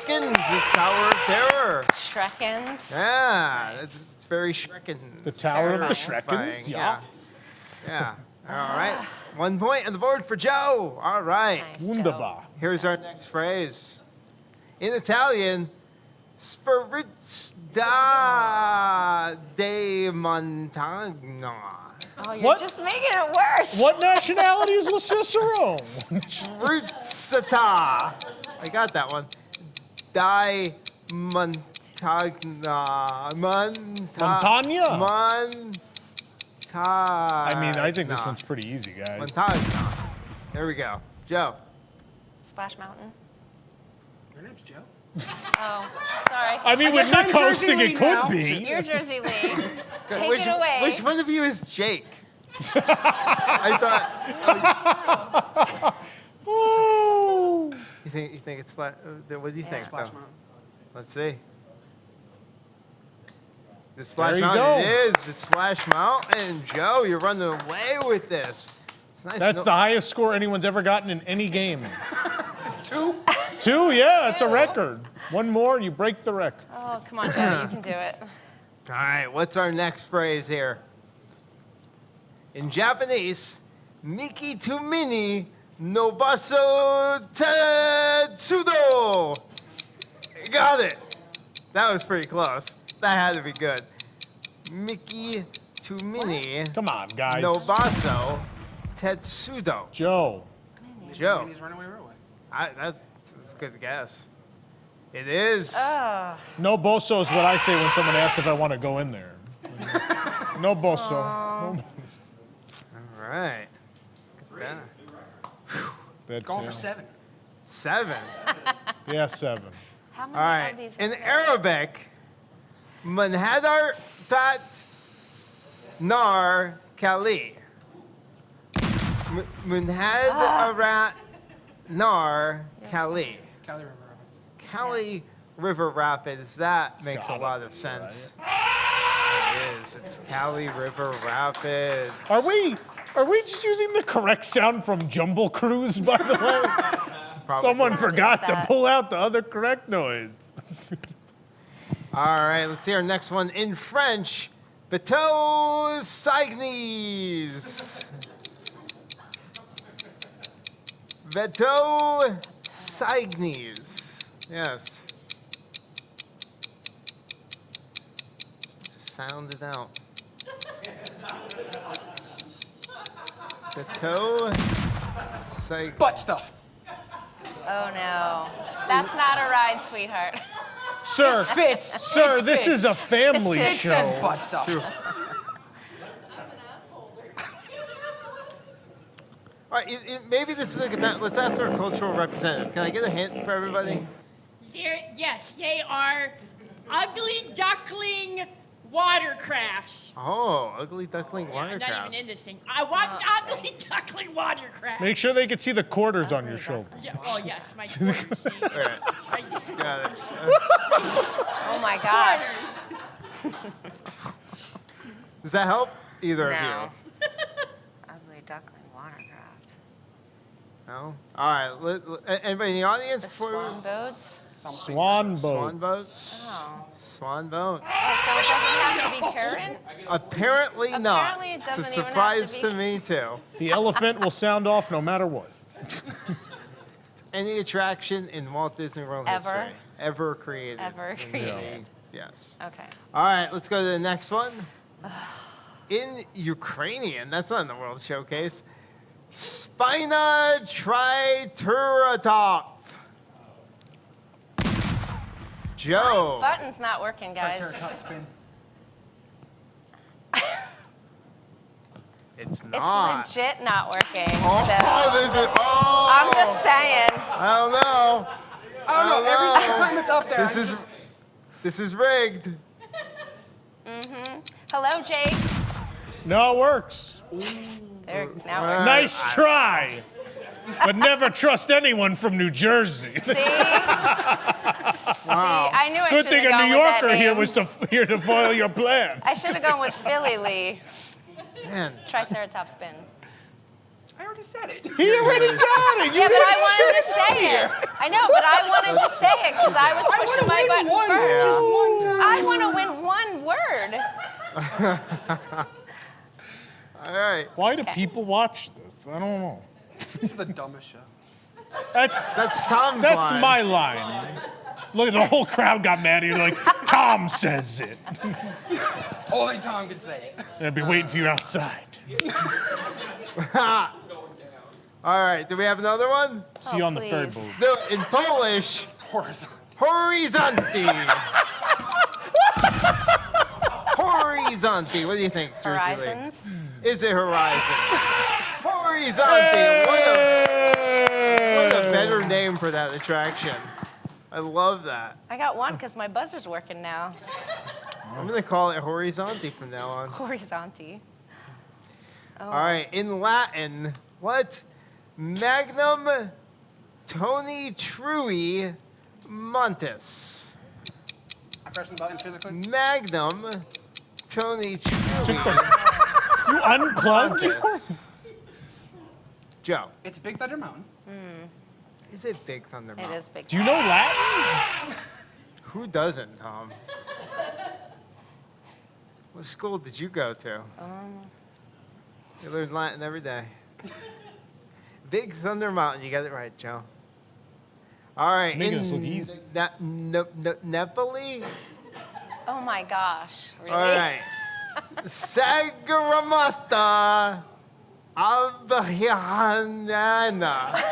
Schreckens is Tower of Terror. Shrekins. Yeah, it's very Schreckens. The Tower of the Terrifying. Schreckens. Yeah. Yeah. All right. 1 point on the board for Joe. All right. Nice, Joe. Wunderbar. Here's our next phrase. In Italian, Sferizza de Montagna. Oh, you're What? just making it worse. What nationality is LoCicero? Sferizza. I got that one. Di Montagna. Montagna? I mean, I think this Montagna. one's pretty easy, guys. Montagna. There we go. Joe. Splash Mountain. Your name's Joe. Oh, sorry. I mean, with guess I'm Nick hosting, Jersey it Lee could now. be. You're Jersey Lee. Take which, it away. Which one of you is Jake? I thought. Oh. You think it's flat? What do you think? Splash though? Mountain. Let's see. The Splash There you Mountain. go. It is. It's Splash Mountain. Joe, you're running away with this. It's nice. That's the highest score anyone's ever gotten in any game. 2. 2, yeah, it's a record. One more, you break the record. Oh, come on, Joe. You can do it. All right. What's our next phrase here? In Japanese, Miki to Mini no baso tetsudo. Got it. That was pretty close. That had to be good. Mickey to Mini Come on, guys. no baso tetsudo. Joe. Joe. He's Runaway Railway. That's a good guess. It is. Oh. No boso is what I say when someone asks if I want to go in there. No boso. No All right. Look at that, Going yeah. for 7. 7. Yeah, 7. How many All right. of these? In Arabic, Manhadar tat nar kali. Munhadarat nar kali. Cali River Rapids. Cali River Rapids. That makes a gotta lot of be, sense. It is. It's Cali River Rapids. Are we just using the correct sound from Jumble Cruise, by the way? Probably. Someone forgot to that. pull out the other correct noise. All right, let's see our next one in French. Bateau Signes. Bateau Signes. Yes. Just sound it out. Bateau Signes. Butt stuff. Oh no, that's not a ride, sweetheart. Sir, Fits. sir, It this fits. is a family It show. says butt stuff. All right, maybe this is a good time. Let's ask our cultural representative. Can I get a hint for everybody? Yes, they are ugly duckling watercrafts. Oh, ugly duckling I'm not even in watercrafts. this thing. I want ugly duckling watercrafts. Make sure they can see the quarters on your shoulder. Yeah, oh yes, my quarters. All right, got it. Oh my gosh. Quarters. Does that help? Either No. of Ugly duckling watercraft. you? No? All right. Anybody in the audience? The before swan boats? Swan boat. Swan boats? Oh. Swan boat. Oh, so it doesn't have to be current? Apparently not. Apparently it It's a doesn't even have to surprise be- to me, too. The elephant will sound off no matter what. Any attraction in Walt Disney World Ever? history. Ever created. Ever created. Yes. Okay. All right, let's go to the next one. In Ukrainian, that's not in the World Showcase. Spina triceratop. Joe. Button's not working, guys. Triceratops spin. It's It's not. legit not working. Oh, so this is. Oh. I'm just saying. I don't know. I don't know. Every single time it's up there, This is rigged. Hello, Jake. No, it works. There, now we're Nice try. But never trust anyone from New Jersey. See? I knew I Good should thing have a gone New with that Yorker here name. was here to foil your plan. I should have gone with Philly Lee. Man. Triceratops spin. I already said it. He already got it. Yeah, but I wanted to say it. I know, but I wanted to say it because I was I want pushing to my win button once, first. just one time. I want to win one word. All right. Why do people watch this? I don't know. This is the dumbest show. That's Tom's That's line. my line. Look at the whole crowd got mad. You're like, Tom says it. Only Tom could say it. I'll be waiting for you outside. All right. Do we have another one? See you on the please. third boat. Let's do it in Polish. Horizonte. Horizonte. What do you think, Jersey Lee? Horizons. Is it Horizons? Horizonte. What a better name for that attraction. I love that. I got one because my buzzer's working now. I'm going to call it Horizonte from now on. Horizonte. Oh. All right. In Latin, what? Magnum Tony Trui Montes. I pressed the button physically. Magnum Tony Trui You unplugged? Montes. Joe, It's Big Thunder Mountain. is it Big Thunder It Mountain? is big. Do you know Latin? Who doesn't, Tom? What school did you go to? You learn Latin every day. Big Thunder Mountain, you got it right, Joe. All right, Making us look easy. Nepali? Oh my gosh. Really? All right. Sagaramata Abhayanana.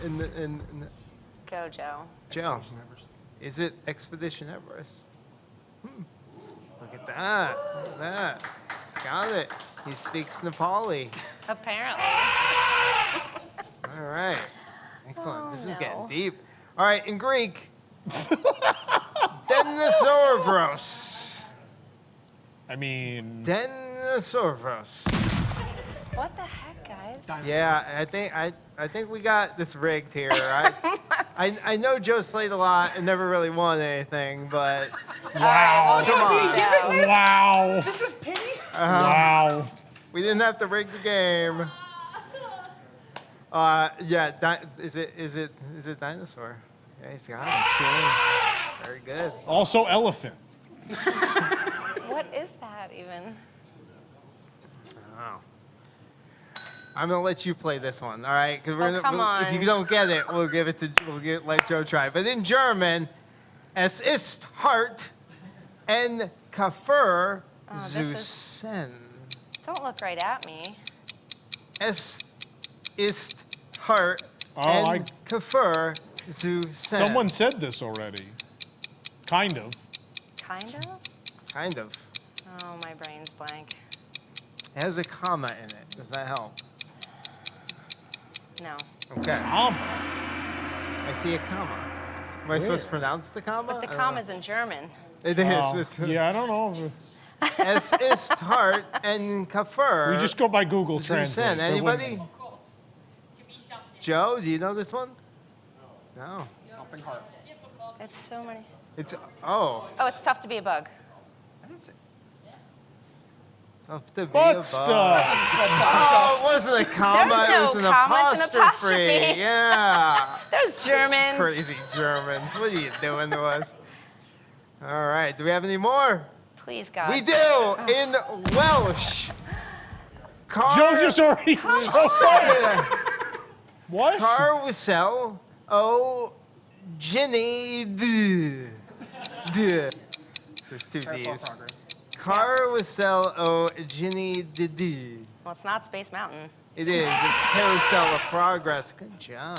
In Go, Joe. Joe, is it Expedition Everest? Look at that. Look at that. He's got it. He speaks Nepali. Apparently. All right. Excellent. Oh, This is no. getting deep. All right, in Greek, Denisovros. I mean, Denisovros. What the heck, guys? Yeah, I think we got this rigged here. I know Joe's played a lot and never really won anything, but wow. Come on. Give it this? Wow. This is pity? Wow. we didn't have to rig the game. Yeah, is it dinosaur? Yeah, he's got it. Very good. Also elephant. What is that even? Oh. I'm gonna let you play this one, all right? Because come if you on. don't get it, let Joe try. But in German, es ist hart en Kafir this zu is- sen. Don't look right at me. Es ist hart Oh, en Kafir zu sen. Someone said this already. Kind of. Kind of? Kind of. Oh, my brain's blank. It has a comma in it. Does that help? No. Okay. I see a comma. Am I supposed to pronounce the comma? But the I don't comma's in German. know. It is. Oh, It's, yeah, I don't know. Es ist hart en Kafir. We just go by Google zu Translate. sen. so it Anybody? wouldn't- Joe, do you know this one? No. Something hard. It's so many. It's oh. Oh, it's tough to be a bug. I didn't say. Of the be Butt above. stuff. Oh, it wasn't a comma, There's it was no an comma, it's an apostrophe. apostrophe. Yeah. Those Germans. Crazy Germans. What are you doing to us? All right, do we have any more? Please, God. We do, in Welsh. Joe just already. What? Carwsel o Ginny D. There's two Carousel D's. progress. Carwsel o Ginny D. Well, it's not Space Mountain. It is. It's Carousel of Progress. Good job.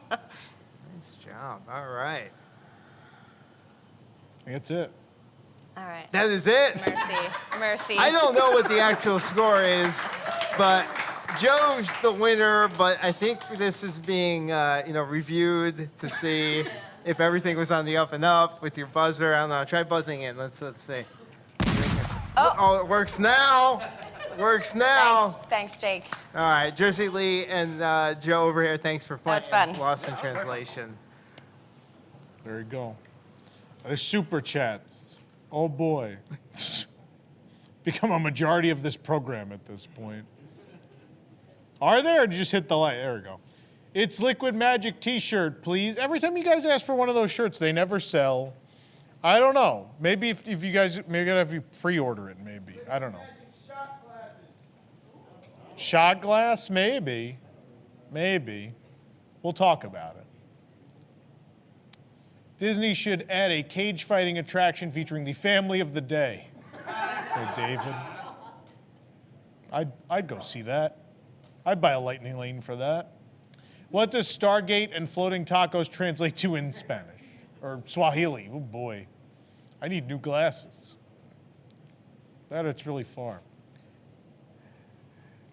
Nice job. All right. That's it. All right. That is it. Mercy. I don't know what the actual score is, but Joe's the winner. But I think this is being, reviewed to see if everything was on the up and up with your buzzer. I don't know. Try buzzing in. Let's see. Oh, it works now. Works now. Thanks, Jake. All right, Jersey Lee and Joe over here. Thanks for playing. That was fun. Lost in Translation. There you go. The super chats. Oh boy. Become a majority of this program at this point. Are there? Or did you just hit the light? There we go. It's Liquid Magic t-shirt, please. Every time you guys ask for one of those shirts, they never sell. I don't know. Maybe if you guys, maybe gotta have you pre-order it, maybe. I don't know. Shot glass? Maybe. Maybe. We'll talk about it. Disney should add a cage fighting attraction featuring the family of the day. Hey, David. I'd go see that. I'd buy a lightning lane for that. What does Stargate and floating tacos translate to in Spanish? Or Swahili? Oh boy. I need new glasses. That it's really far.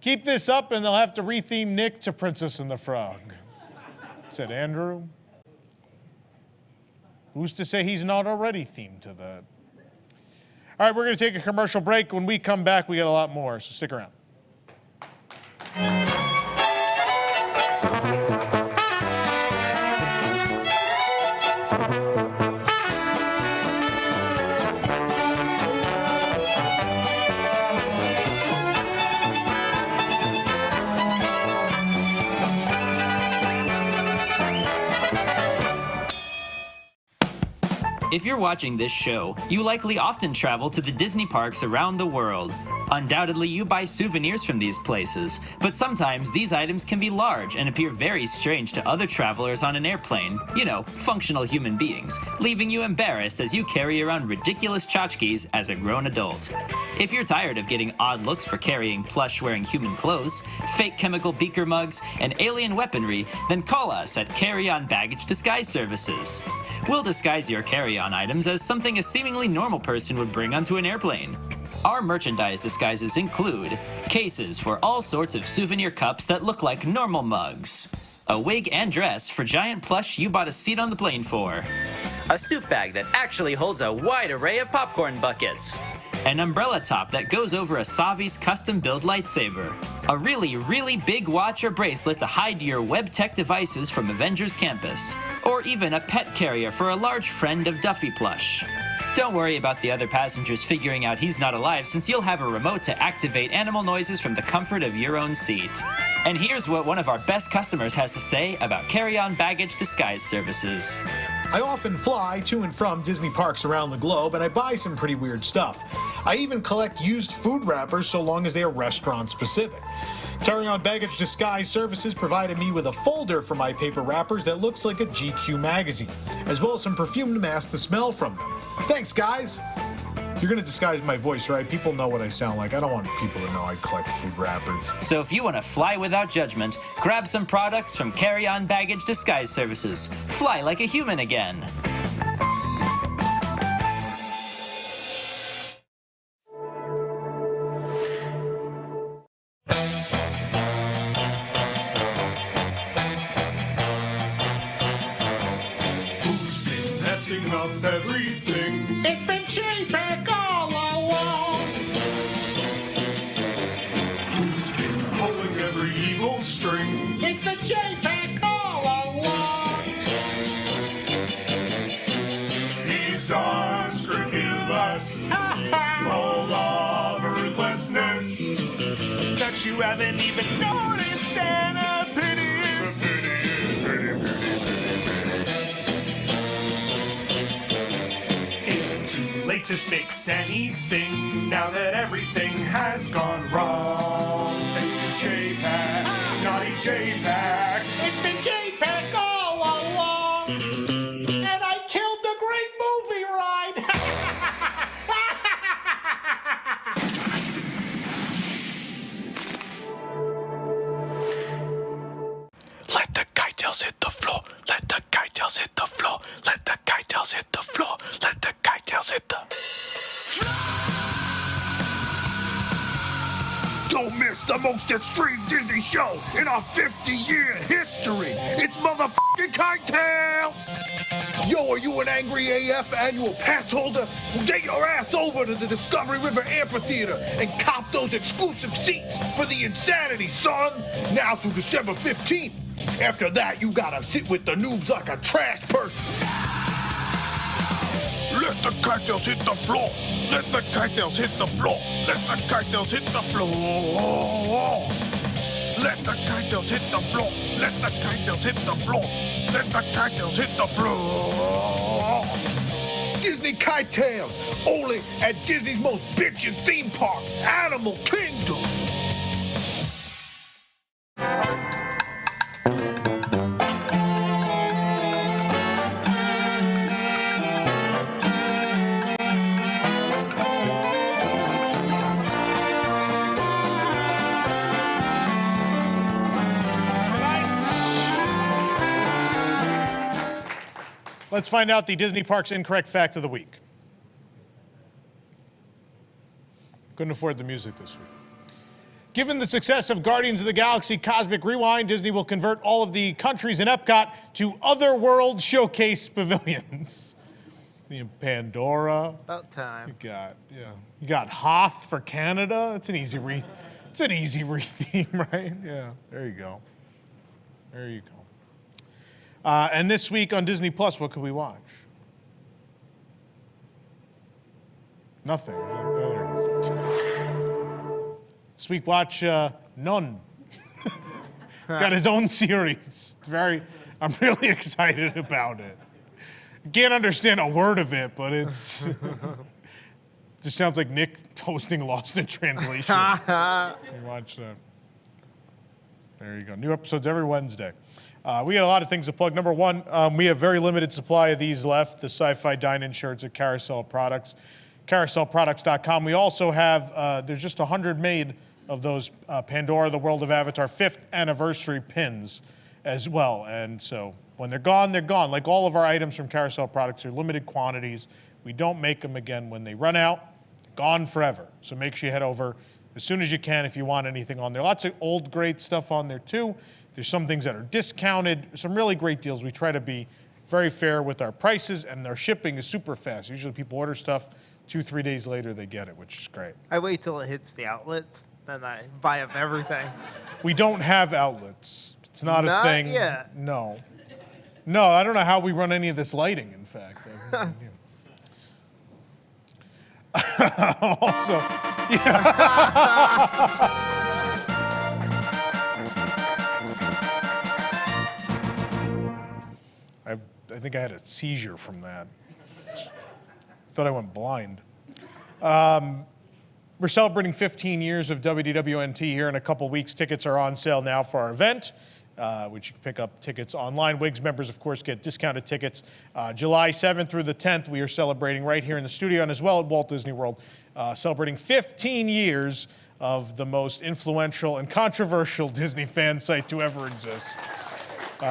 Keep this up and they'll have to retheme Nick to Princess and the Frog, said Andrew. Who's to say he's not already themed to that? All right, we're going to take a commercial break. When we come back, we got a lot more, so stick around. If you're watching this show, you likely often travel to the Disney parks around the world. Undoubtedly, you buy souvenirs from these places, but sometimes these items can be large and appear very strange to other travelers on an airplane, functional human beings, leaving you embarrassed as you carry around ridiculous tchotchkes as a grown adult. If you're tired of getting odd looks for carrying plush-wearing human clothes, fake chemical beaker mugs, and alien weaponry, then call us at Carry-On Baggage Disguise Services. We'll disguise your carry-on items as something a seemingly normal person would bring onto an airplane. Our merchandise disguises include cases for all sorts of souvenir cups that look like normal mugs, a wig and dress for giant plush you bought a seat on the plane for, a soup bag that actually holds a wide array of popcorn buckets, an umbrella top that goes over a Savi's custom-built lightsaber, a really, really big watch or bracelet to hide your web tech devices from Avengers Campus, or even a pet carrier for a large friend of Duffy plush. Don't worry about the other passengers figuring out he's not alive, since you'll have a remote to activate animal noises from the comfort of your own seat. And here's what one of our best customers has to say about Carry-On Baggage Disguise Services. I often fly to and from Disney parks around the globe, and I buy some pretty weird stuff. I even collect used food wrappers so long as they are restaurant specific. Carry-On Baggage Disguise Services provided me with a folder for my paper wrappers that looks like a GQ magazine, as well as some perfume to mask the smell from them. Thanks, guys! You're gonna disguise my voice, right? People know what I sound like. I don't want people to know I collect food wrappers. So if you want to fly without judgment, grab some products from Carry-On Baggage Disguise Services. Fly like a human again. Who's been messing up everything? It's been Chapek all along. Who's been pulling every evil string? It's been Chapek all along. He's unscrupulous, full of ruthless haven't even noticed, and a pity is. It's too late to fix anything now that everything has gone wrong. Thanks to J-Pack, naughty J-Pack. It's been JPEG all along. And I killed the great movie ride. Let the kite-tails hit the floor. Let the kite-tails hit the floor. Let the kite-tails hit the floor. Let the kite-tails hit the Don't miss the most extreme Disney show in our 50-year history. It's motherfucking Kite-Tail! Yo, are you an angry AF annual pass holder? Well, get your ass over to the Discovery River Amphitheater and cop those exclusive seats for the insanity, son! Now through December 15th. After that, you gotta sit with the noobs like a trash person. Let the kite-tails hit the floor. Let the kite-tails hit the floor. Let the kite-tails hit the floor. Let the kite-tails hit the floor. Let the kite-tails hit the floor. Let the kite-tails hit the floor. Disney Kite-Tails, only at Disney's most bitchin' theme park, Animal Kingdom. Let's find out the Disney Parks Incorrect Fact of the Week. Couldn't afford the music this week. Given the success of Guardians of the Galaxy Cosmic Rewind, Disney will convert all of the countries in EPCOT to Otherworld Showcase pavilions. Pandora. About time. You got Hoth for Canada. It's an easy theme, right? Yeah, there you go. There you go. And this week on Disney Plus, what could we watch? Nothing. This week, watch None. Got his own series. I'm really excited about it. Can't understand a word of it, but it's just sounds like Nick hosting Lost in Translation. Watch that. There you go. New episodes every Wednesday. We got a lot of things to plug. Number one, we have very limited supply of these left, the sci-fi dine-in shirts at Carousel Products, carouselproducts.com. We also have, there's just 100 made of those Pandora, the World of Avatar 5th anniversary pins as well. And so when they're gone, they're gone. Like all of our items from Carousel Products are limited quantities. We don't make them again. When they run out, they're gone forever. So make sure you head over as soon as you can if you want anything on there. Lots of old, great stuff on there too. There's some things that are discounted, some really great deals. We try to be very fair with our prices, and their shipping is super fast. Usually people order stuff, 2-3 days later they get it, which is great. I wait till it hits the outlets, then I buy up everything. We don't have outlets. It's not a thing. Not yet. No. No, I don't know how we run any of this lighting, in fact. Also, yeah. I think I had a seizure from that. Thought I went blind. We're celebrating 15 years of WDWNT here in a couple weeks. Tickets are on sale now for our event, which you can pick up tickets online. WIGS members, of course, get discounted tickets. July 7th through the 10th, we are celebrating right here in the studio and as well at Walt Disney World, celebrating 15 years of the most influential and controversial Disney fan site to ever exist.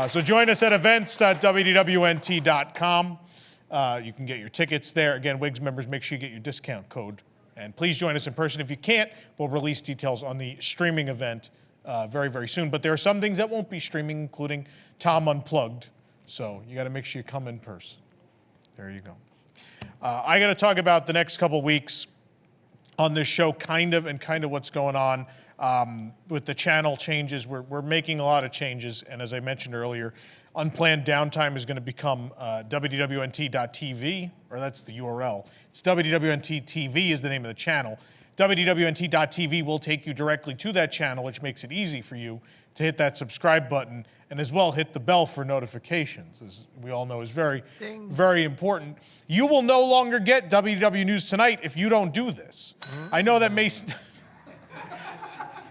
So join us at events.wdwnt.com. You can get your tickets there. Again, WIGS members, make sure you get your discount code. And please join us in person. If you can't, we'll release details on the streaming event very, very soon. But there are some things that won't be streaming, including Tom Unplugged. So you got to make sure you come in person. There you go. I got to talk about the next couple weeks on this show, kind of what's going on. With the channel changes, we're making a lot of changes, and as I mentioned earlier, unplanned downtime is going to become WDWNT.tv, or that's the URL. It's WDWNT TV is the name of the channel. WDWNT.tv will take you directly to that channel, which makes it easy for you to hit that subscribe button and as well hit the bell for notifications, as we all know is very, very important. You will no longer get WDW News Tonight if you don't do this. I know that may...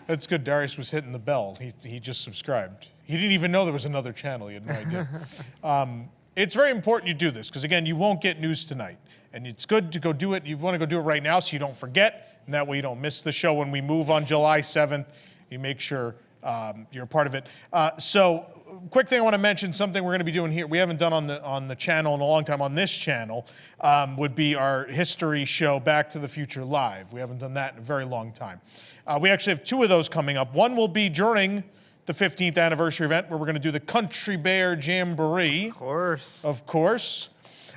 That's good. Darius was hitting the bell. He just subscribed. He didn't even know there was another channel. He had no idea. It's very important you do this because, again, you won't get News Tonight. And it's good to go do it. You want to go do it right now so you don't forget. And that way you don't miss the show when we move on July 7th. You make sure you're a part of it. So, quick thing I want to mention, something we're going to be doing here, we haven't done on the channel in a long time, on this channel, would be our history show, Back to the Future Live. We haven't done that in a very long time. We actually have 2 of those coming up. One will be during the 15th anniversary event where we're going to do the Country Bear Jamboree. Of course.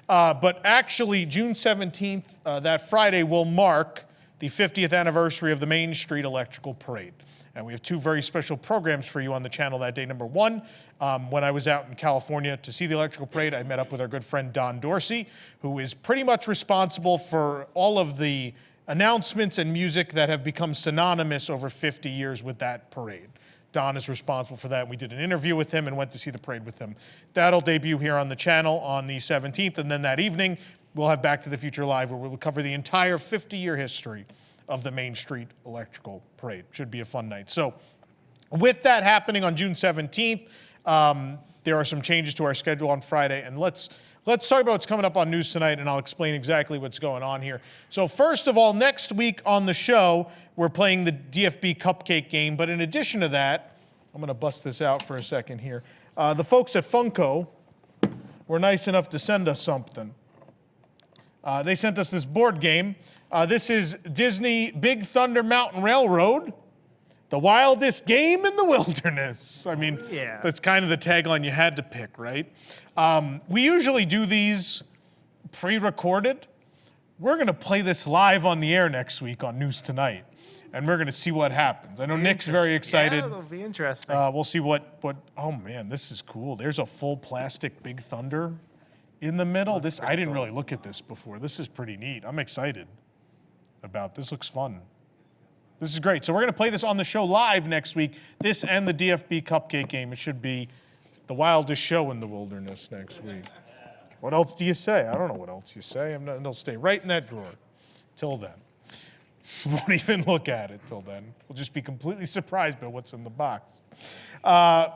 But actually, June 17th, that Friday, will mark the 50th anniversary of the Main Street Electrical Parade. And we have 2 very special programs for you on the channel that day. Number 1, when I was out in California to see the electrical parade, I met up with our good friend Don Dorsey, who is pretty much responsible for all of the announcements and music that have become synonymous over 50 years with that parade. Don is responsible for that. We did an interview with him and went to see the parade with him. That'll debut here on the channel on the 17th, and then that evening, we'll have Back to the Future Live, where we'll cover the entire 50-year history of the Main Street Electrical Parade. Should be a fun night. So with that happening on June 17th, there are some changes to our schedule on Friday, and let's talk about what's coming up on News Tonight, and I'll explain exactly what's going on here. So first of all, next week on the show, we're playing the DFB Cupcake game, but in addition to that, I'm going to bust this out for a second here. The folks at Funko were nice enough to send us something. They sent us this board game. This is Disney Big Thunder Mountain Railroad, the wildest game in the wilderness. I mean, that's kind of the tagline you had to pick, right? We usually do these pre-recorded. We're going to play this live on the air next week on News Tonight, and we're going to see what happens. I know Nick's very excited. Yeah, it'll be interesting. We'll see what, oh man, this is cool. There's a full plastic Big Thunder in the middle. I didn't really look at this before. This is pretty neat. I'm excited about this. Looks fun. This is great. So we're going to play this on the show live next week. This and the DFB Cupcake game. It should be the wildest show in the wilderness next week. What else do you say? I don't know what else you say. It'll stay right in that drawer till then. We won't even look at it till then. We'll just be completely surprised by what's in the box.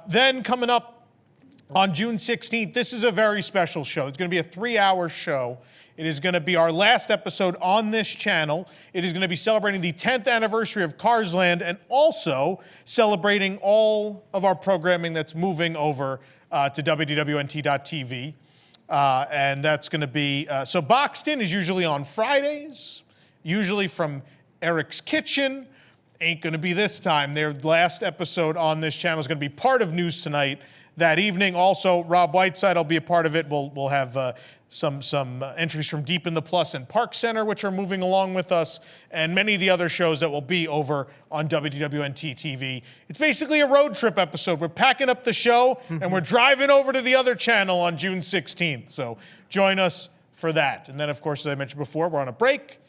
Then coming up on June 16th, this is a very special show. It's going to be a 3-hour show. It is going to be our last episode on this channel. It is going to be celebrating the 10th anniversary of Cars Land and also celebrating all of our programming that's moving over to WDWNT.tv. And that's going to be, so Boxed In is usually on Fridays, usually from Eric's Kitchen. Ain't going to be this time. Their last episode on this channel is going to be part of News Tonight that evening. Also, Rob Whiteside will be a part of it. We'll have some entries from Deep in the Plus and Park Center, which are moving along with us, and many of the other shows that will be over on WDWNT TV. It's basically a road trip episode. We're packing up the show, and we're driving over to the other channel on June 16th. So join us for that. And then, of course, as I mentioned before, we're on a break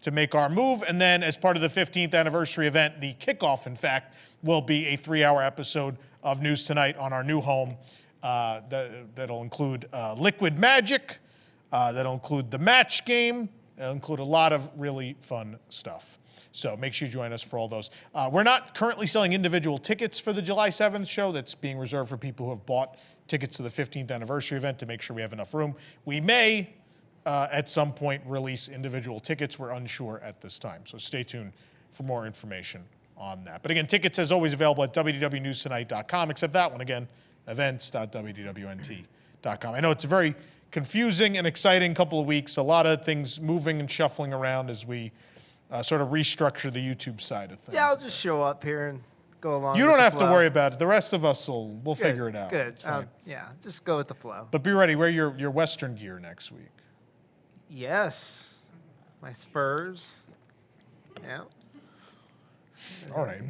to make our move. And then as part of the 15th anniversary event, the kickoff, in fact, will be a 3-hour episode of News Tonight on our new home. That'll include Liquid Magic. That'll include the match game. It'll include a lot of really fun stuff. So make sure you join us for all those. We're not currently selling individual tickets for the July 7th show. That's being reserved for people who have bought tickets to the 15th anniversary event to make sure we have enough room. We may, at some point, release individual tickets. We're unsure at this time. So stay tuned for more information on that. But again, tickets, as always, available at WDWNewsTonight.com, except that one, again, events.WDWNT.com. I know it's a very confusing and exciting couple of weeks. A lot of things moving and shuffling around as we sort of restructure the YouTube side of things. Yeah, I'll just show up here and go along. You don't have to worry about it. The rest of us we'll figure it out. Good. Yeah, just go with the flow. But be ready. Wear your Western gear next week. Yes. My Spurs. Yeah. All right.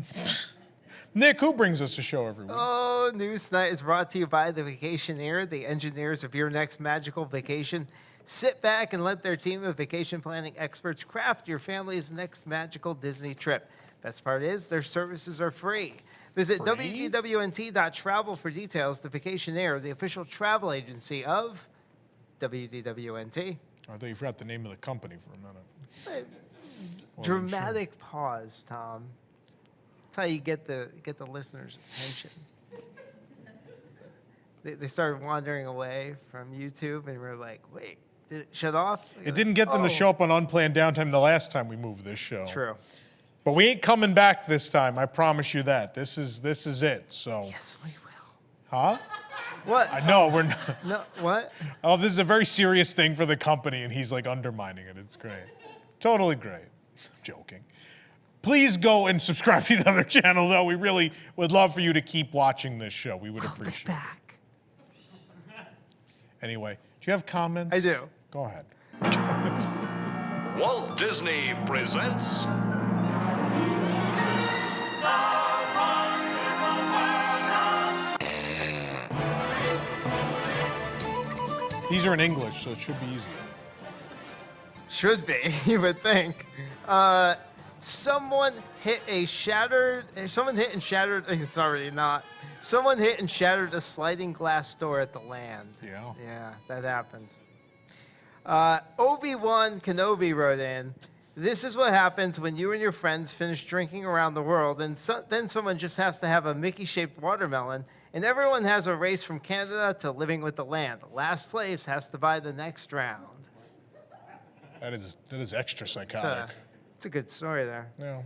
Nick, who brings us a show every week? Oh, News Tonight is brought to you by the Vacationeer, the engineers of your next magical vacation. Sit back and let their team of vacation planning experts craft your family's next magical Disney trip. Best part is their services are free. Visit WDWNT.travel for details. The Vacationaire, the official travel agency of WDWNT. I thought you forgot the name of the company for a minute. Dramatic pause, Tom. That's how you get the listeners' attention. They started wandering away from YouTube, and we're like, wait, did it shut off? It didn't get them to show up on Unplanned Downtime the last time we moved this show. True. But we ain't coming back this time. I promise you that. This is it. So. Yes, we will. Huh? What? I know we're not. No, what? Oh, this is a very serious thing for the company, and he's like undermining it. It's great. Totally great. Joking. Please go and subscribe to the other channel, though. We really would love for you to keep watching this show. We would appreciate it. Back. Anyway, do you have comments? I do. Go ahead. Walt Disney presents. These are in English, so it should be easy. Should be, you would think. Someone hit and shattered, it's already not. Someone hit and shattered a sliding glass door at the land. Yeah. Yeah, that happened. Obi-Wan Kenobi wrote in, this is what happens when you and your friends finish drinking around the world, and then someone just has to have a Mickey-shaped watermelon, and everyone has a race from Canada to living with the land. Last place has to buy the next round. That is extra psychotic. It's a good story there. Yeah.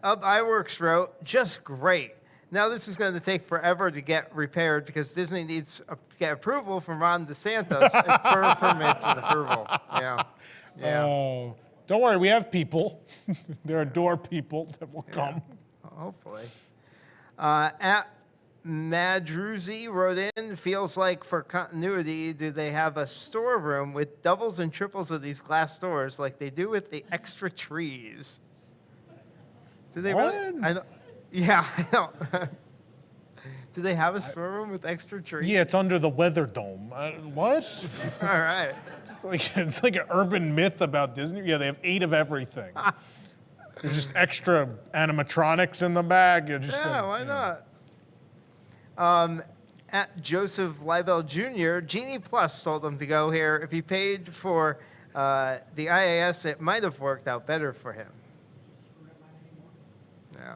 Iworks wrote, just great. Now this is going to take forever to get repaired because Disney needs to get approval from Ron DeSantis for permits and approval. Yeah. Yeah. Oh, don't worry, we have people. There are door people that will come. Hopefully. At Madruzi wrote in, feels like for continuity, do they have a storeroom with doubles and triples of these glass doors like they do with the extra trees? Do they really? I know. Yeah, I know. Do they have a storeroom with extra trees? Yeah, it's under the weather dome. What? All right. It's like an urban myth about Disney. Yeah, they have 8 of everything. There's just extra animatronics in the bag. Why not? At Joseph Leibel Jr., Genie Plus told him to go here. If he paid for the IAS, it might have worked out better for him. Yeah.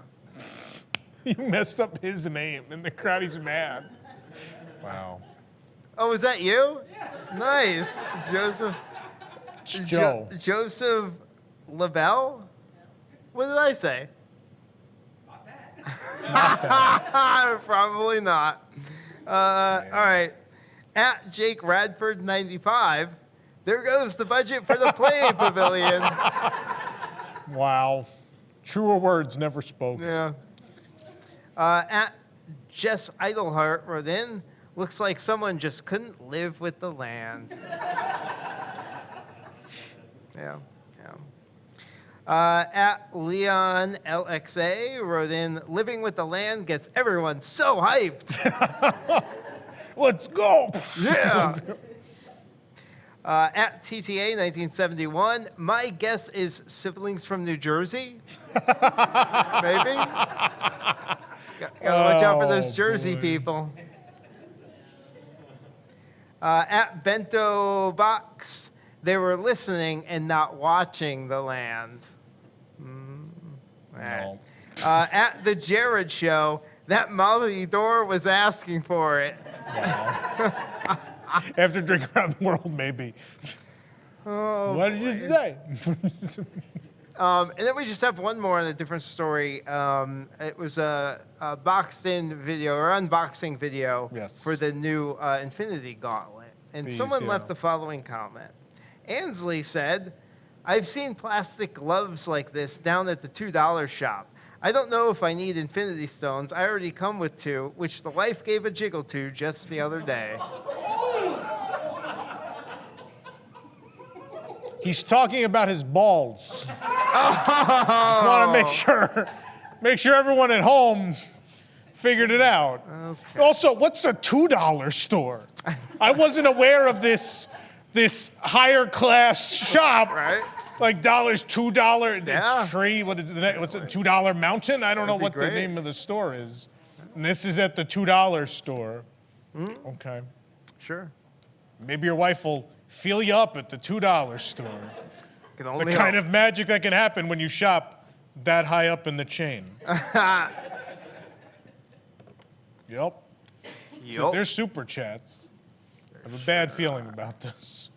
You messed up his name, and the crowd is mad. Wow. Oh, was that you? Yeah. Nice. Joseph. Joe. Joseph Leibel? What did I say? Not that. Probably not. All right. At Jake Radford 95, there goes the budget for the Play Pavilion. Wow. Truer words never spoken. Yeah. At Jess Idleheart wrote in, looks like someone just couldn't live with the land. Yeah. At Leon LXA wrote in, living with the land gets everyone so hyped. Let's go. Yeah. At TTA 1971, my guess is siblings from New Jersey. Maybe. Gotta watch out for those Jersey people. At Bento Box, they were listening and not watching the land. Right. At the Jared Show, that Molly Door was asking for it. Wow. After drinking around the world, maybe. Oh, what did you say? And then we just have one more on a different story. It was a boxed-in video or unboxing video for the new Infinity Gauntlet. And someone left the following comment. Ansley said, I've seen plastic gloves like this down at the $2 shop. I don't know if I need Infinity Stones. I already come with 2, which the wife gave a jiggle to just the other day. He's talking about his balls. Just want to make sure everyone at home figured it out. Okay. Also, what's a $2 store? I wasn't aware of this this higher class shop. Right. Like $2. Yeah. Tree. What's it? $2 Mountain? I don't know what the name of the store is. And this is at the $2 store. Okay. Sure. Maybe your wife will feel you up at the $2 store. Can The only kind of magic that can happen when you shop that high up in the chain. Yep. So there's super chats. I have a bad feeling about this.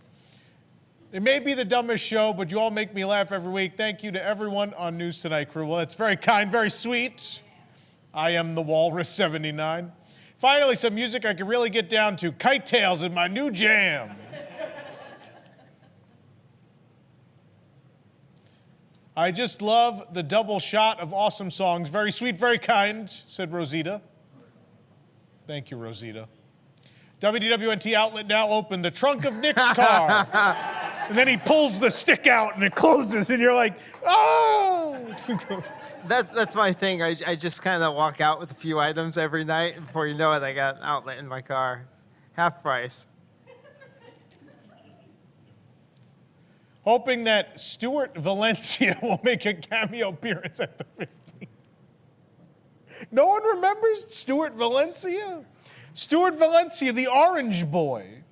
It may be the dumbest show, but you all make me laugh every week. Thank you to everyone on News Tonight crew. Well, it's very kind, very sweet. I am the Walrus 79. Finally, some music I can really get down to. Kite Tails is my new jam. I just love the double shot of awesome songs. Very sweet, very kind, said Rosita. Thank you, Rosita. WDWNT outlet now open. The trunk of Nick's car. And then he pulls the stick out and it closes and you're like, oh! That's my thing. I just kind of walk out with a few items every night. And before you know it, I got an outlet in my car. Half price. Hoping that Stuart Valencia will make a cameo appearance at the 15th. No one remembers Stuart Valencia? Stuart Valencia, the orange boy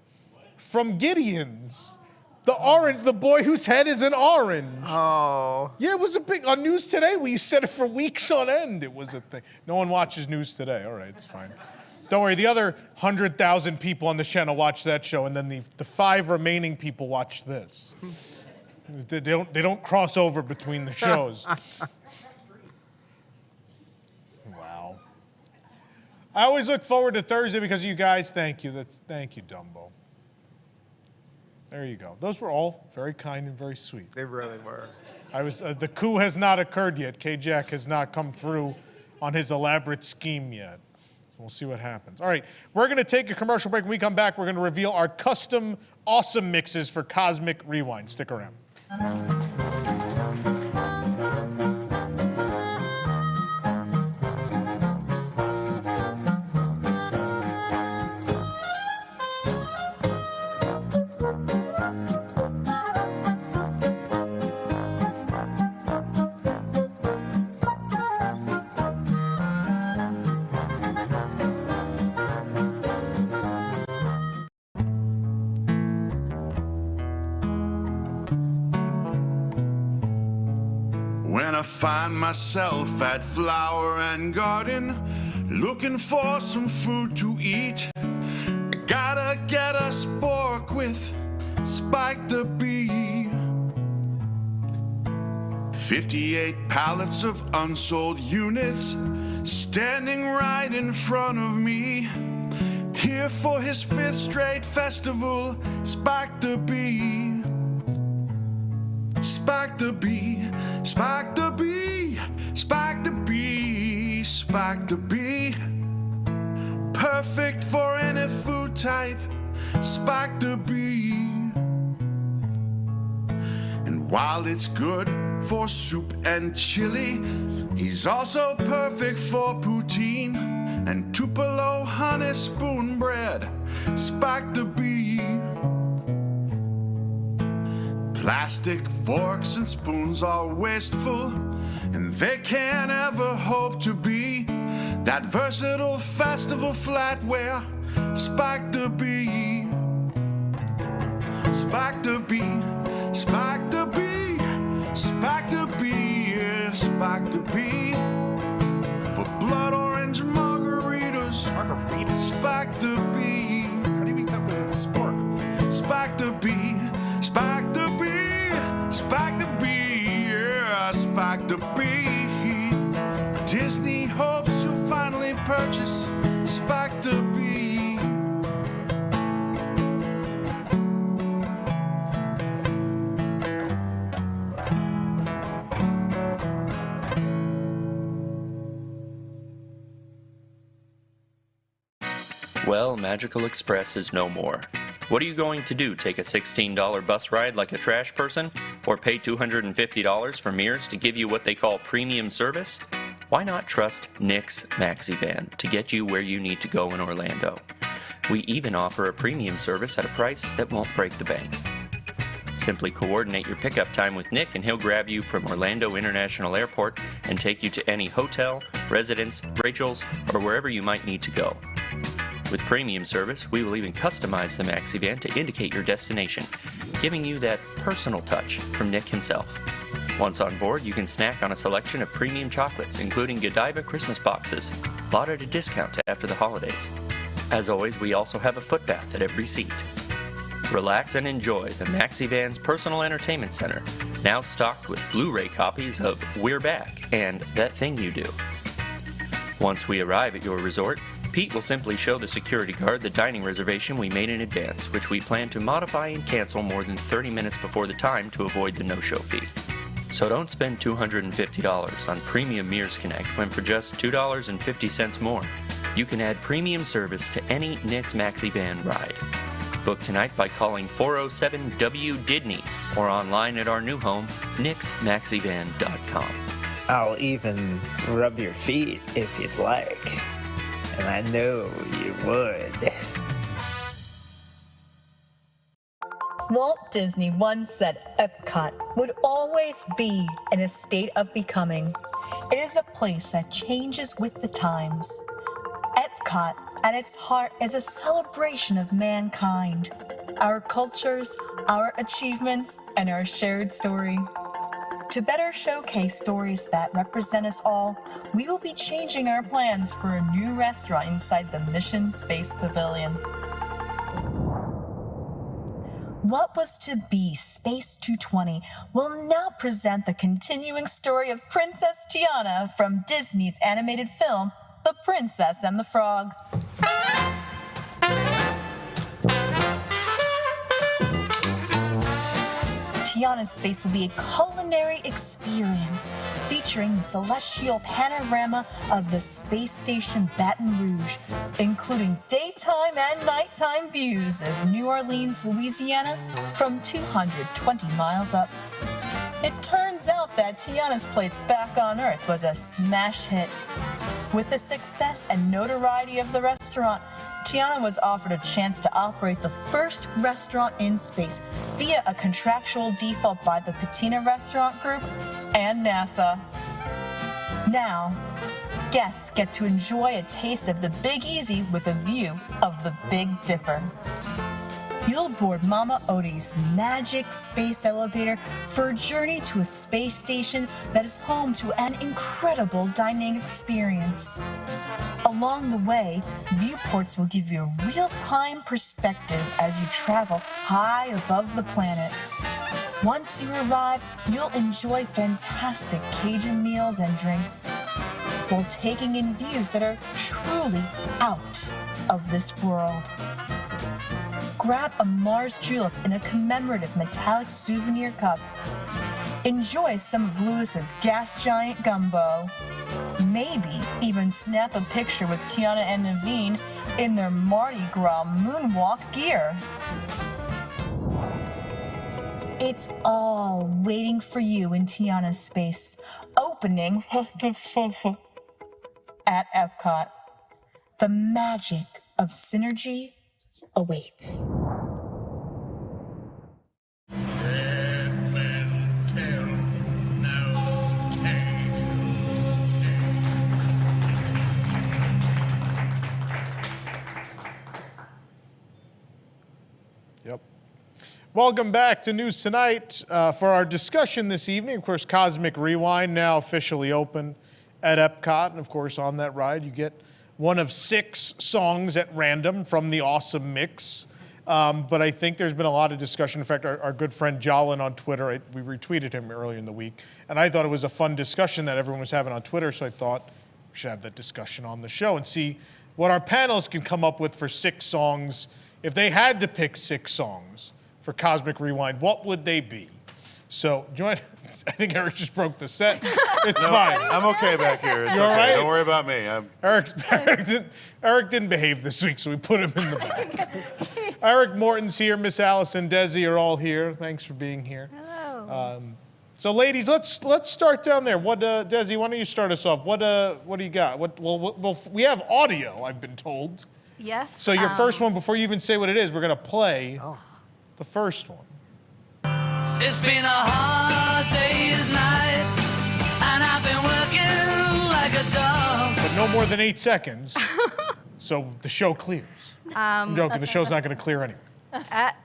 from Gideon's. The boy whose head is an orange. Oh. Yeah, it was a big, on News Today, we said it for weeks on end. It was a thing. No one watches News Today. All right, it's fine. Don't worry, the other 100,000 people on this channel watch that show, and then the 5 remaining people watch this. They don't cross over between the shows. Wow. I always look forward to Thursday because of you guys. Thank you. Thank you, Dumbo. There you go. Those were all very kind and very sweet. They really were. The coup has not occurred yet. K-Jack has not come through on his elaborate scheme yet. We'll see what happens. All right, we're going to take a commercial break. When we come back, we're going to reveal our custom awesome mixes for Cosmic Rewind. Stick around. When I find myself at Flower and Garden, looking for some food to eat, I gotta get a spork with Spike the Bee. 58 pallets of unsold units standing right in front of me. Here for his 5th straight festival, Spike the Bee. Spike the Bee, Spike the Bee, Spike the Bee, Spike the Bee. Perfect for any food type, Spike the Bee. And while it's good for soup and chili, he's also perfect for poutine and Tupelo honey spoon bread, Spike the Bee. Plastic forks and spoons are wasteful, and they can't ever hope to be that versatile festival flatware, Spike the Bee. Spike the Bee, Spike the Bee, Spike the Bee, yeah, Spike the Bee. For blood orange margaritas, Spike the Bee. How do you eat that with a spork? Spike the Bee, Spike the Bee, Spike the Bee, yeah, Spike the Bee. Disney hopes you'll finally purchase Spike the Bee. Well, Magical Express is no more. What are you going to do, take a $16 bus ride like a trash person? Or pay $250 for Mears to give you what they call premium service? Why not trust Nick's Maxi Van to get you where you need to go in Orlando? We even offer a premium service at a price that won't break the bank. Simply coordinate your pickup time with Nick and he'll grab you from Orlando International Airport and take you to any hotel, residence, Rachel's, or wherever you might need to go. With premium service, we will even customize the maxi van to indicate your destination, giving you that personal touch from Nick himself. Once on board, you can snack on a selection of premium chocolates, including Godiva Christmas boxes, bought at a discount after the holidays. As always, we also have a foot bath at every seat. Relax and enjoy the Maxi Van's personal entertainment center, now stocked with Blu-ray copies of We're Back and That Thing You Do. Once we arrive at your resort, Pete will simply show the security guard the dining reservation we made in advance, which we plan to modify and cancel more than 30 minutes before the time to avoid the no-show fee. So don't spend $250 on Premium Mears Connect when for just $2.50 more, you can add premium service to any Nick's Maxi Van ride. Book tonight by calling 407-WDWNT or online at our new home, nicksmaxivan.com. I'll even rub your feet if you'd like. And I know you would. Walt Disney once said EPCOT would always be in a state of becoming. It is a place that changes with the times. EPCOT, at its heart, is a celebration of mankind, our cultures, our achievements, and our shared story. To better showcase stories that represent us all, we will be changing our plans for a new restaurant inside the Mission Space Pavilion. What was to be Space 220 will now present the continuing story of Princess Tiana from Disney's animated film, The Princess and the Frog. Tiana's Space will be a culinary experience featuring the celestial panorama of the space station Baton Rouge, including daytime and nighttime views of New Orleans, Louisiana from 220 miles up. It turns out that Tiana's Place back on Earth was a smash hit. With the success and notoriety of the restaurant, Tiana was offered a chance to operate the first restaurant in space via a contractual default by the Patina Restaurant Group and NASA. Now, guests get to enjoy a taste of the Big Easy with a view of the Big Dipper. You'll board Mama Odie's magic space elevator for a journey to a space station that is home to an incredible dining experience. Along the way, viewports will give you a real-time perspective as you travel high above the planet. Once you arrive, you'll enjoy fantastic Cajun meals and drinks while taking in views that are truly out of this world. Grab a Mars julep in a commemorative metallic souvenir cup. Enjoy some of Lewis's gas giant gumbo. Maybe even snap a picture with Tiana and Naveen in their Mardi Gras moonwalk gear. It's all waiting for you in Tiana's Space, opening at EPCOT. The magic of synergy awaits. Yep. Welcome back to News Tonight. For our discussion this evening, of course, Cosmic Rewind now officially open at EPCOT. And of course, on that ride, you get one of 6 songs at random from the awesome mix. But I think there's been a lot of discussion. In fact, our good friend Jolin on Twitter, we retweeted him earlier in the week. And I thought it was a fun discussion that everyone was having on Twitter. So I thought we should have that discussion on the show and see what our panelists can come up with for 6 songs. If they had to pick 6 songs for Cosmic Rewind, what would they be? So, I think Eric just broke the set. It's fine. I'm okay back here. It's You all okay. right? Don't worry about me. Eric didn't behave this week, so we put him in the back. Eric Morton's here. Miss Allison, Desi are all here. Thanks for being here. Hello. So, ladies, let's start down there. Desi, why don't you start us off? What do you got? Well, we have audio, I've been told. Yes. So your first one, before you even say what it is, we're gonna play the first one. It's been a hard day's night, and I've been working like a dog. But no more than 8 seconds, so the show clears. I'm joking. The show's not gonna clear anyway.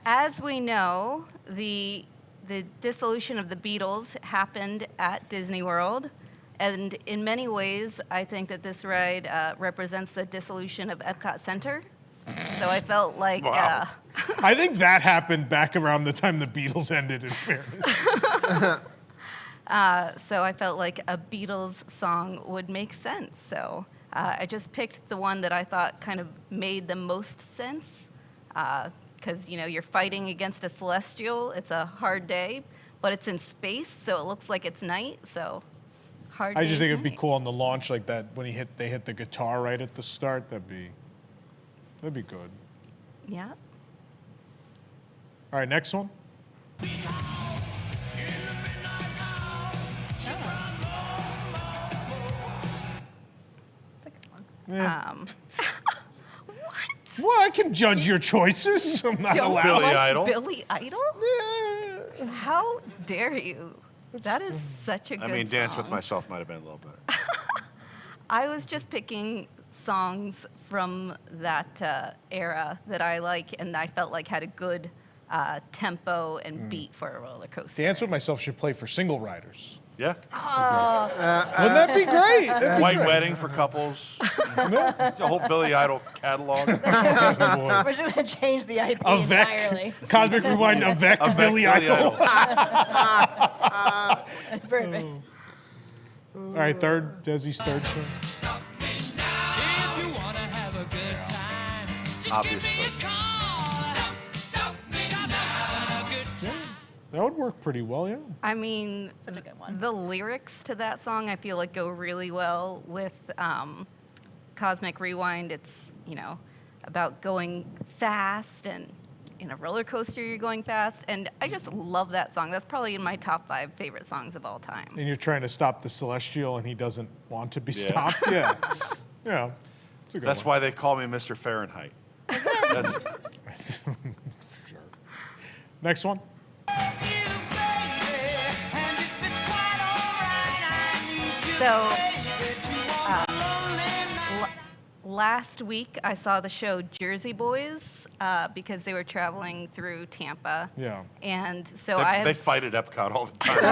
As we know, the dissolution of the Beatles happened at Disney World. And in many ways, I think that this ride represents the dissolution of Epcot Center. So I felt like... Wow. I think that happened back around the time the Beatles ended, in fairness. So I felt like a Beatles song would make sense. So I just picked the one that I thought kind of made the most sense. Because, you know, you're fighting against a celestial. It's a hard day, but it's in space, so it looks like it's night. So... I just think it'd be cool on the launch like that when they hit the guitar right at the start. That'd be good. Yeah. All right, next one. Yeah. Well, I can judge your choices. I'm not allowed. Billy Idol. Billy Idol? Yeah. How dare you? That is such a good song. Dance With Myself might have been a little better. I was just picking songs from that era that I like, and I felt like had a good tempo and beat for a roller coaster. Dance With Myself should play for single riders. Yeah. Wouldn't that be great? That'd be White great. Wedding for couples. The whole Billy Idol catalog. We're just gonna change the IP entirely. Cosmic Rewind, Avec, Billy Idol. That's perfect. All right, Desi's third song. If you wanna have a good time, just give me a call. That would work pretty well, yeah. I mean, the lyrics to that song I feel like go really well with Cosmic Rewind. It's, you know, about going fast, and in a roller coaster you're going fast, and I just love that song. That's probably in my top 5 favorite songs of all time. And you're trying to stop the Celestial, and he doesn't want to be stopped. Yeah. Yeah. It's a good That's one. why they call me Mr. Fahrenheit. That's, Sure. Next one. So, last week I saw the show Jersey Boys because they were traveling through Tampa. Yeah. And so they fight at Epcot all the time.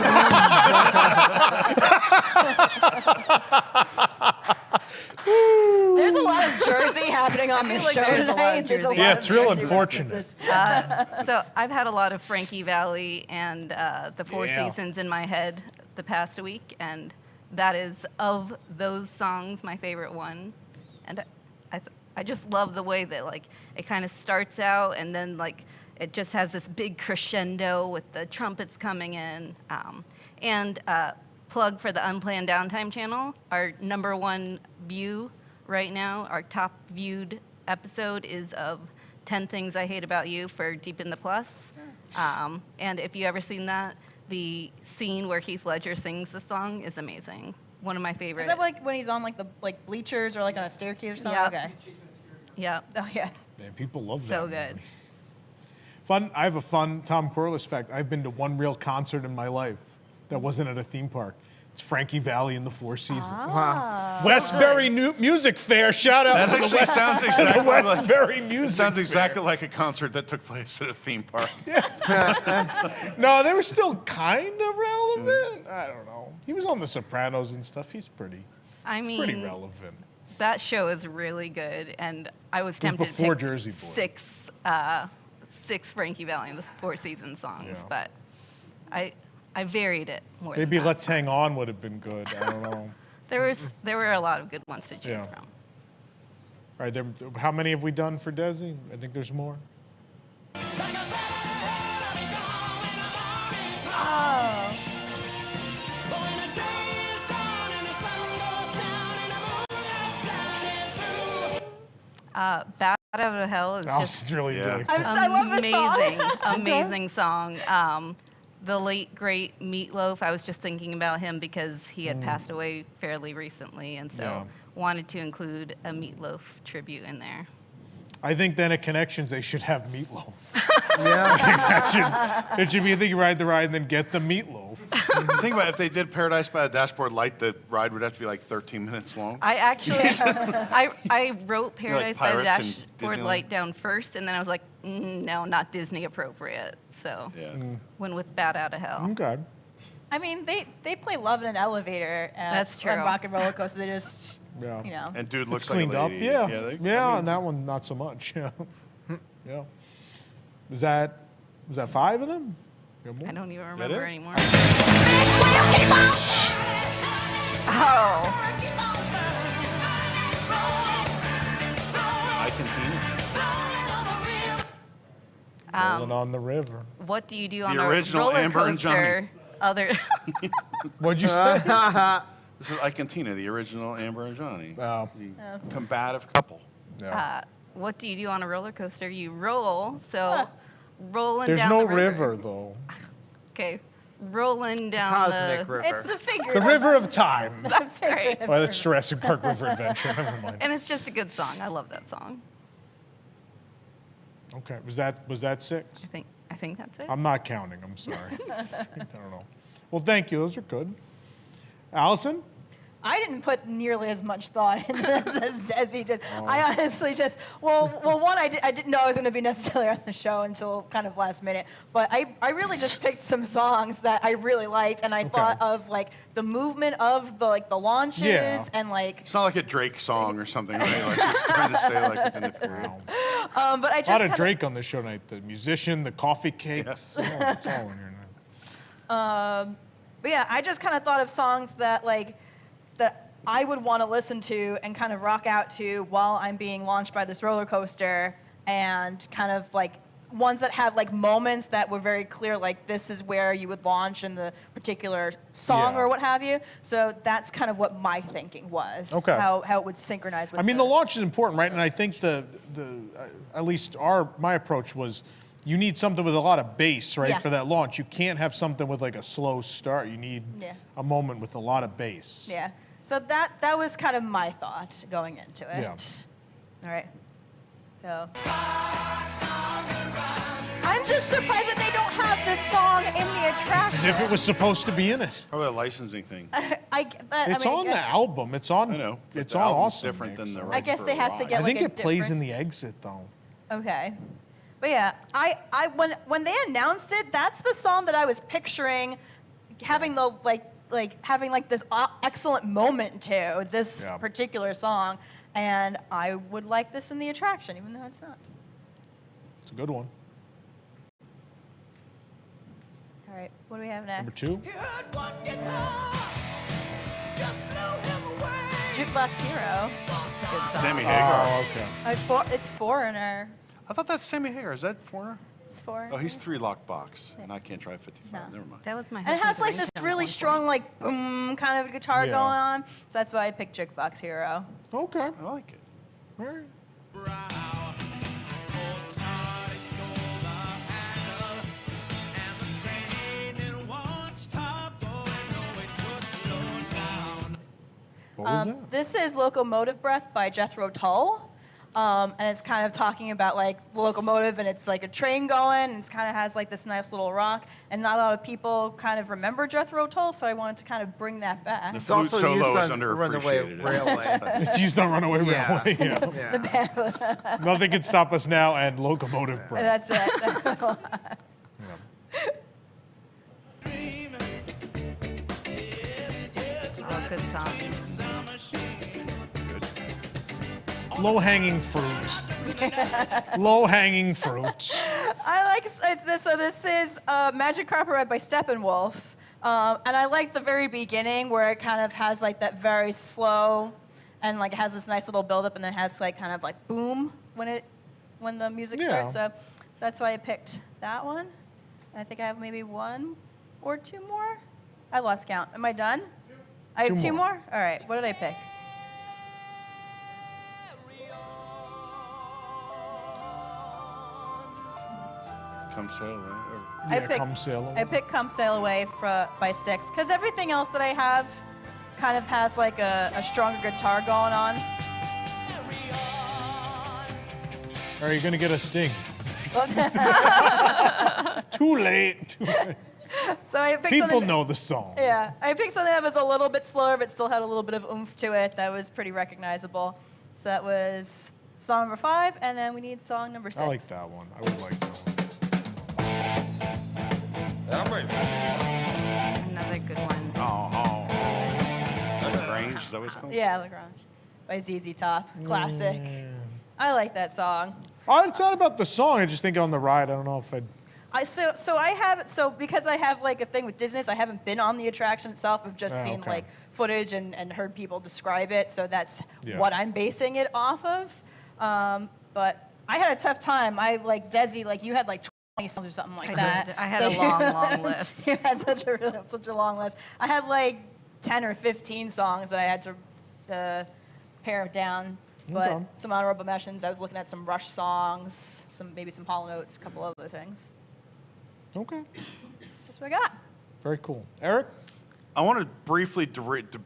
There's a lot of Jersey happening on this show tonight. There's a lot of it's real Jersey unfortunate. references. So I've had a lot of Frankie Valli and the Four Yeah. Seasons in my head the past week, and that is, of those songs, my favorite one. And I just love the way that, like, it kind of starts out and then, like, it just has this big crescendo with the trumpets coming in. And plug for the Unplanned Downtime channel, our #1 view right now, our top viewed episode is of 10 Things I Hate About You for Deep in the Plus. And if you ever seen that, the scene where Heath Ledger sings the song is amazing. One of my favorite. Is that like when he's on like the bleachers or like on a staircase or something? Yep. Okay. Yeah. Oh yeah. Man, people love that. So good. Fun. I have a fun Tom Corless fact. I've been to one real concert in my life that wasn't at a theme park. It's Frankie Valli and the Four Seasons. Ah. Westbury Music Fair. Shout out That to the actually sounds the exactly Westbury like, Music it sounds Fair. exactly like a concert that took place at a theme park. No, they were still kind of relevant. I don't know. He was on The Sopranos and stuff. He's pretty I mean, relevant. that show is really good, and I was tempted to before pick Jersey Boys. six Frankie Valli and the Four Seasons songs, Yeah. but I varied it more. Maybe than that. Let's Hang On would have been good. I don't know. There were a lot of good ones to choose Yeah. from. All right, how many have we done for Desi? I think there's more. Oh. Bat Out of Hell is Oh, just it's really good. I love this song. amazing song. The late, great Meatloaf, I was just thinking about him because he had passed away fairly recently, and so Yeah. wanted to include a Meatloaf tribute in there. I think then at Connections they should have meatloaf. Yeah. It should be a thing you ride the ride and then get the meatloaf. Think about it, if they did Paradise by the Dashboard Light, the ride would have to be like 13 minutes long. I actually, I wrote Paradise by the Pirates in Dashboard Disneyland? Light down first, and then I was like, no, not Disney appropriate. So went with Bat Out of Hell. Okay. I mean, they play Love in an Elevator That's true. and Rock and Roller Coaster. They just, Yeah. you know. And dude looks It's like cleaned a up. lady. Yeah. Yeah, And that one not so much. Yeah. Yeah. Was that 5 of them? I don't even it? remember anymore. Oh. I can Rolling on the river. What do you do The on a original roller Amber and coaster? Other. What'd you say? This is Icantina, the original Amber and Johnny. Oh. The combative couple. What do you do on a roller coaster? You roll. So rolling There's down no the river though. Okay, rolling down cosmic the. river. It's the figure. The River of Time. That's right. Well, that's Jurassic Park River Adventure. Never mind. And it's just a good song. I love that song. Okay. Was that 6? I think that's it. I'm not counting. I'm sorry. I don't know. Well, thank you. Those are good. Allison? I didn't put nearly as much thought into this as he did. Oh. I honestly just, one, I didn't know I was going to be necessarily on the show until kind of last minute. But I really just picked some songs that I really liked, and I thought of like the movement of the launches and like. It's not like a Drake song or something, right? Like just trying to stay like within the period. But I just a lot of kinda- Drake on the show tonight. The musician, the coffee cake. It's all in here now. But yeah, I just kind of thought of songs that that I would want to listen to and kind of rock out to while I'm being launched by this roller coaster, and kind of like ones that had like moments that were very clear, like this is where you would launch in the particular song or what have you. So that's kind of what my thinking was. Okay. How it would synchronize with. I mean, the launch is important, right? And I think at least my approach was, you need something with a lot of bass, right, for that launch. You can't have something with like a slow start. You need a moment with a lot of bass. Yeah. So that was kind of my thought going into it. Yeah. All right. So I'm just surprised that they don't have this song in the attraction. As if it was supposed to be in it. Probably a licensing thing. It's on the album. It's on. I know. but It's the on album's Awesome. different than the I guess they have to get I think like a it plays different- in the exit though. Okay. But yeah, I when they announced it, that's the song that I was picturing having the having like this excellent moment to this particular song, and I would like this in the attraction, even though it's not. It's a good one. All right, what do we have next? Number 2. Jukebox Hero. Good song. Sammy Hagar. Oh, okay. It's Foreigner. I thought that's Sammy Hagar. Is that Foreigner? It's Foreigner. Oh, he's 3 lockbox, and I can't drive 55. Never mind. That was my. And it has like this really strong like boom kind of guitar Yeah. going on, so that's why I picked Jukebox Hero. Okay. I like it. All right. What was that? This is Locomotive Breath by Jethro Tull. And it's kind of talking about like the locomotive, and it's like a train going, and it kind of has like this nice little rock. And not a lot of people kind of remember Jethro Tull, so I wanted to kind of bring that back. The It's flute also solo used is on underappreciated. Runaway Railway. It's used on Runaway Yeah. Railway. Yeah. Yeah. The band was- Nothing can stop us now, and Locomotive Breath. That's it. Oh, good song. Low-hanging fruit. Low-hanging fruits. I like this. So this is Magic Carpet Ride by Steppenwolf. And I like the very beginning where it kind of has like that very slow, and like it has this nice little build-up, and then it has like kind of like boom when the music starts. So that's why I picked that one. And I think I have maybe 1 or 2 more. I lost count. Am I done? I have 2 more? All right. What did I pick? Come sail away. I picked Come Sail Away by Styx, because everything else that I have kind of has like a stronger guitar going on. All Or are you going to get a sting? Too late. So I picked People something- know the song. Yeah, I picked something that was a little bit slower, but still had a little bit of oomph to it. That was pretty recognizable. So that was song number 5, and then we need song number 6. I like that one. I would like that one. Another good one. LaGrange, is that what it's called? Yeah, LaGrange by ZZ Top. Classic. I like that song. Oh, it's not about the song. I just think on the ride, I don't know if I'd... Because I have like a thing with Disney, I haven't been on the attraction itself. I've just seen okay. like footage and heard people describe it. So that's Yeah. what I'm basing it off of. But I had a tough time. I like Desi, like you had like 20 songs or something like that. I had a long list. You had such a long list. I had like 10 or 15 songs that I had to pare down. But Okay. some honorable mentions. I was looking at some Rush songs, maybe some Hall & Oates, a couple other things. Okay. That's what I got. Very cool. Eric? I want to briefly,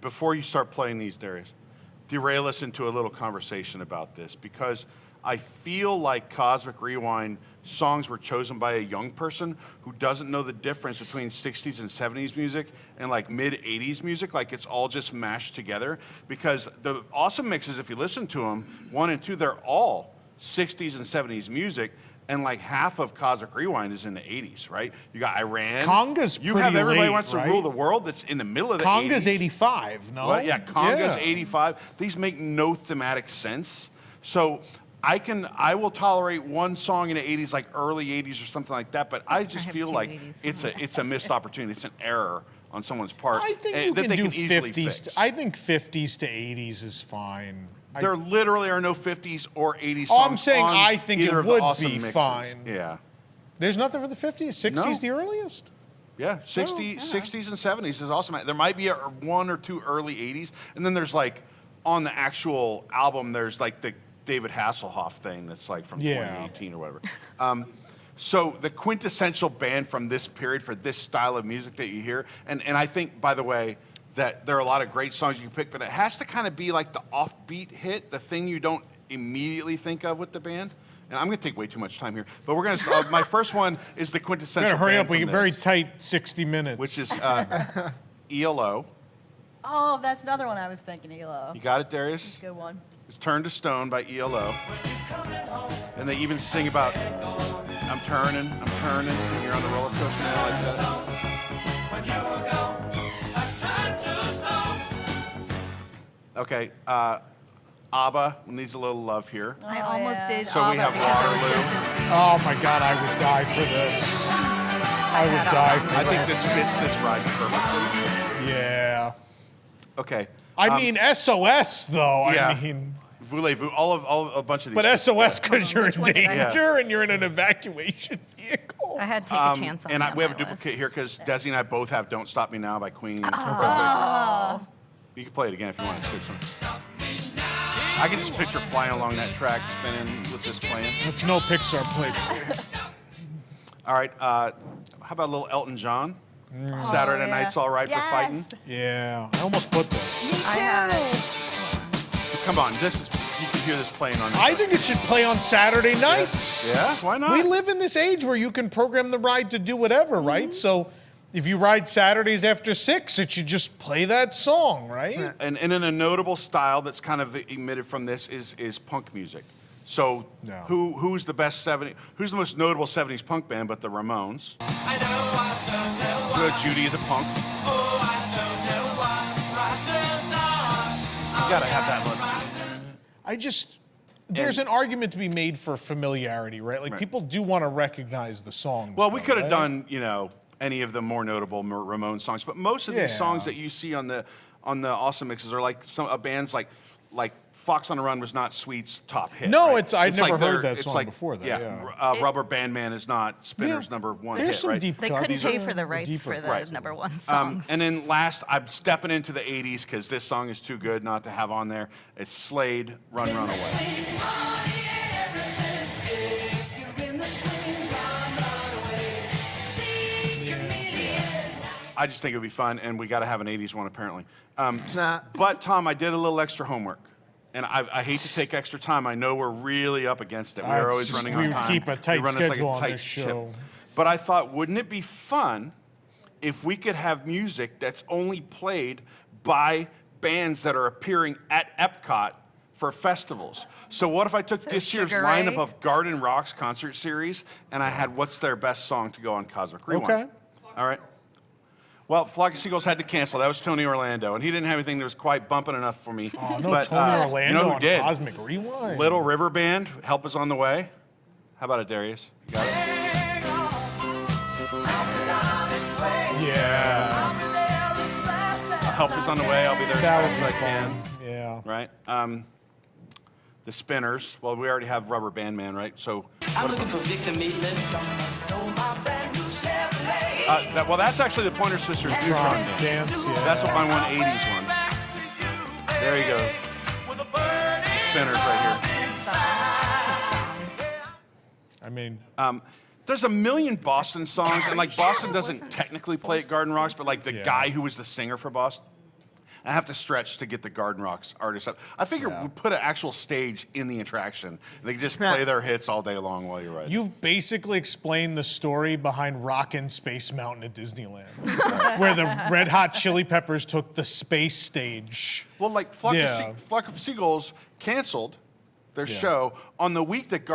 before you start playing these, Darius, derail us into a little conversation about this, because I feel like Cosmic Rewind songs were chosen by a young person who doesn't know the difference between 60s and 70s music and like mid 80s music. Like it's all just mashed together, because the awesome mixes, if you listen to them, 1 and 2, they're all 60s and 70s music. And like half of Cosmic Rewind is in the 80s, right? You got Iran. Conga's You pretty have Everybody late, Wants right? to Rule the World that's in the middle of the 80s. Conga's 85, no? What? Yeah, Conga's Yeah. 85. These make no thematic sense. So I will tolerate one song in the 80s, like early 80s or something like that, but I just feel like it's a missed opportunity. It's an error on someone's part I think you that can they do can easily 50s. fix. I think 50s to 80s is fine. There literally are no 50s or 80s songs. Oh, I'm saying on I think either it of the would awesome be mixes. fine. Yeah. There's nothing for the 50s? 60s No. the earliest? Yeah, 60s and 70s is awesome. There might be one or two early 80s, and then there's like on the actual album, there's like the David Hasselhoff thing that's like from 2018 or whatever. So the quintessential band from this period for this style of music that you hear, and I think, by the way, that there are a lot of great songs you can pick, but it has to kind of be like the offbeat hit, the thing you don't immediately think of with the band. And I'm going to take way too much time here, but we're going to. My first one is the quintessential. Hurry band up, we from get very this, tight 60 minutes. which is ELO. Oh, that's another one I was thinking, ELO. You got it, Darius? That's a good one. It's Turn to Stone by ELO. And they even sing about, I'm turning, and you're on the roller coaster and all like that. Okay, ABBA needs a little love here. I almost did. So we have Waterloo. Oh my God, I would die for this. I would die for I this. think this fits this ride perfectly. Yeah. Okay. I mean, SOS, though. Yeah. I mean, Voulez-vous, a bunch of these. but SOS because you're in one did I have? danger and you're in an evacuation vehicle. I had to take a chance on and that we have a on my duplicate here because Desi and I both have Don't Stop Me Now by Queen. It's perfect. Oh. You can play it again if you want. It's good song. I can just picture flying along that track, spinning with this playing. That's no Pixar play. All right, how about a little Elton John? Saturday yeah. Night's All Right for Fighting. Yeah, I almost put this. I had it. Come on, this is, you can hear this playing on. I think it should play on Saturday nights. Yeah, why not? We live in this age where you can program the ride to do whatever, right? So if you ride Saturdays after 6, it should just play that song, right? And in a notable style that's kind of emitted from this is punk music. So who's the best who's the most notable 70s punk band but the Ramones? Judy is a punk. You gotta have that one. There's an argument to be made for familiarity, right? Like people do want to recognize the songs. Well, we though, could have right? done, any of the more notable Ramones songs, but most of these songs that you see on the awesome mixes are like bands like Fox on the Run was not Sweet's top hit. No, right? I'd never like heard that it's song like, before that. Yeah, Rubber Band Man is not Spinner's #1 There's hit, some right? deep They cuts. couldn't pay for the rights for the #1 songs. And then last, I'm stepping into the 80s because this song is too good not to have on there. It's Slade, Run, Run Away. I just think it would be fun, and we got to have an 80s one apparently. But Tom, I did a little extra homework. And I hate to take extra time. I know we're really up against it. It's We're always just- running we on time. keep a tight We run this schedule on tight this ship. show. But I thought, wouldn't it be fun if we could have music that's only played by bands that are appearing at EPCOT for festivals? So what if I took this year's Sugar Ray? lineup of Garden Rocks concert series and I had what's their best song to go on Cosmic Rewind? Okay. All right. Well, Flock of Seagulls had to cancel. That was Tony Orlando, and he didn't have anything that was quite bumping enough for me. Oh, no, but, Tony Orlando you know who on did? Cosmic Rewind. Little River Band, Help Is on the Way. How about it, Darius? You got it? Yeah. Help Is on the Way. I'll be there as That fast was as I can. Yeah. Right? The Spinners. Well, we already have Rubber Band Man, right? So. I'm looking for Victor Maitland. Well, that's actually the Pointer Sisters Neutron Dance. Yeah. That's what my 180s one. There you go. The Spinners right here. I mean, there's a million Boston songs, and like Boston doesn't technically play at Garden Rocks, but like the guy who was the singer for Boston, I have to stretch to get the Garden Rocks artists up. I figure we'll put an actual stage in the attraction. They can just play their hits all day long while you're riding. you've basically explained the story behind Rockin' Space Mountain at Disneyland, where the Red Hot Chili Peppers took the space stage. Well, like Flock of Seagulls canceled their show on the week that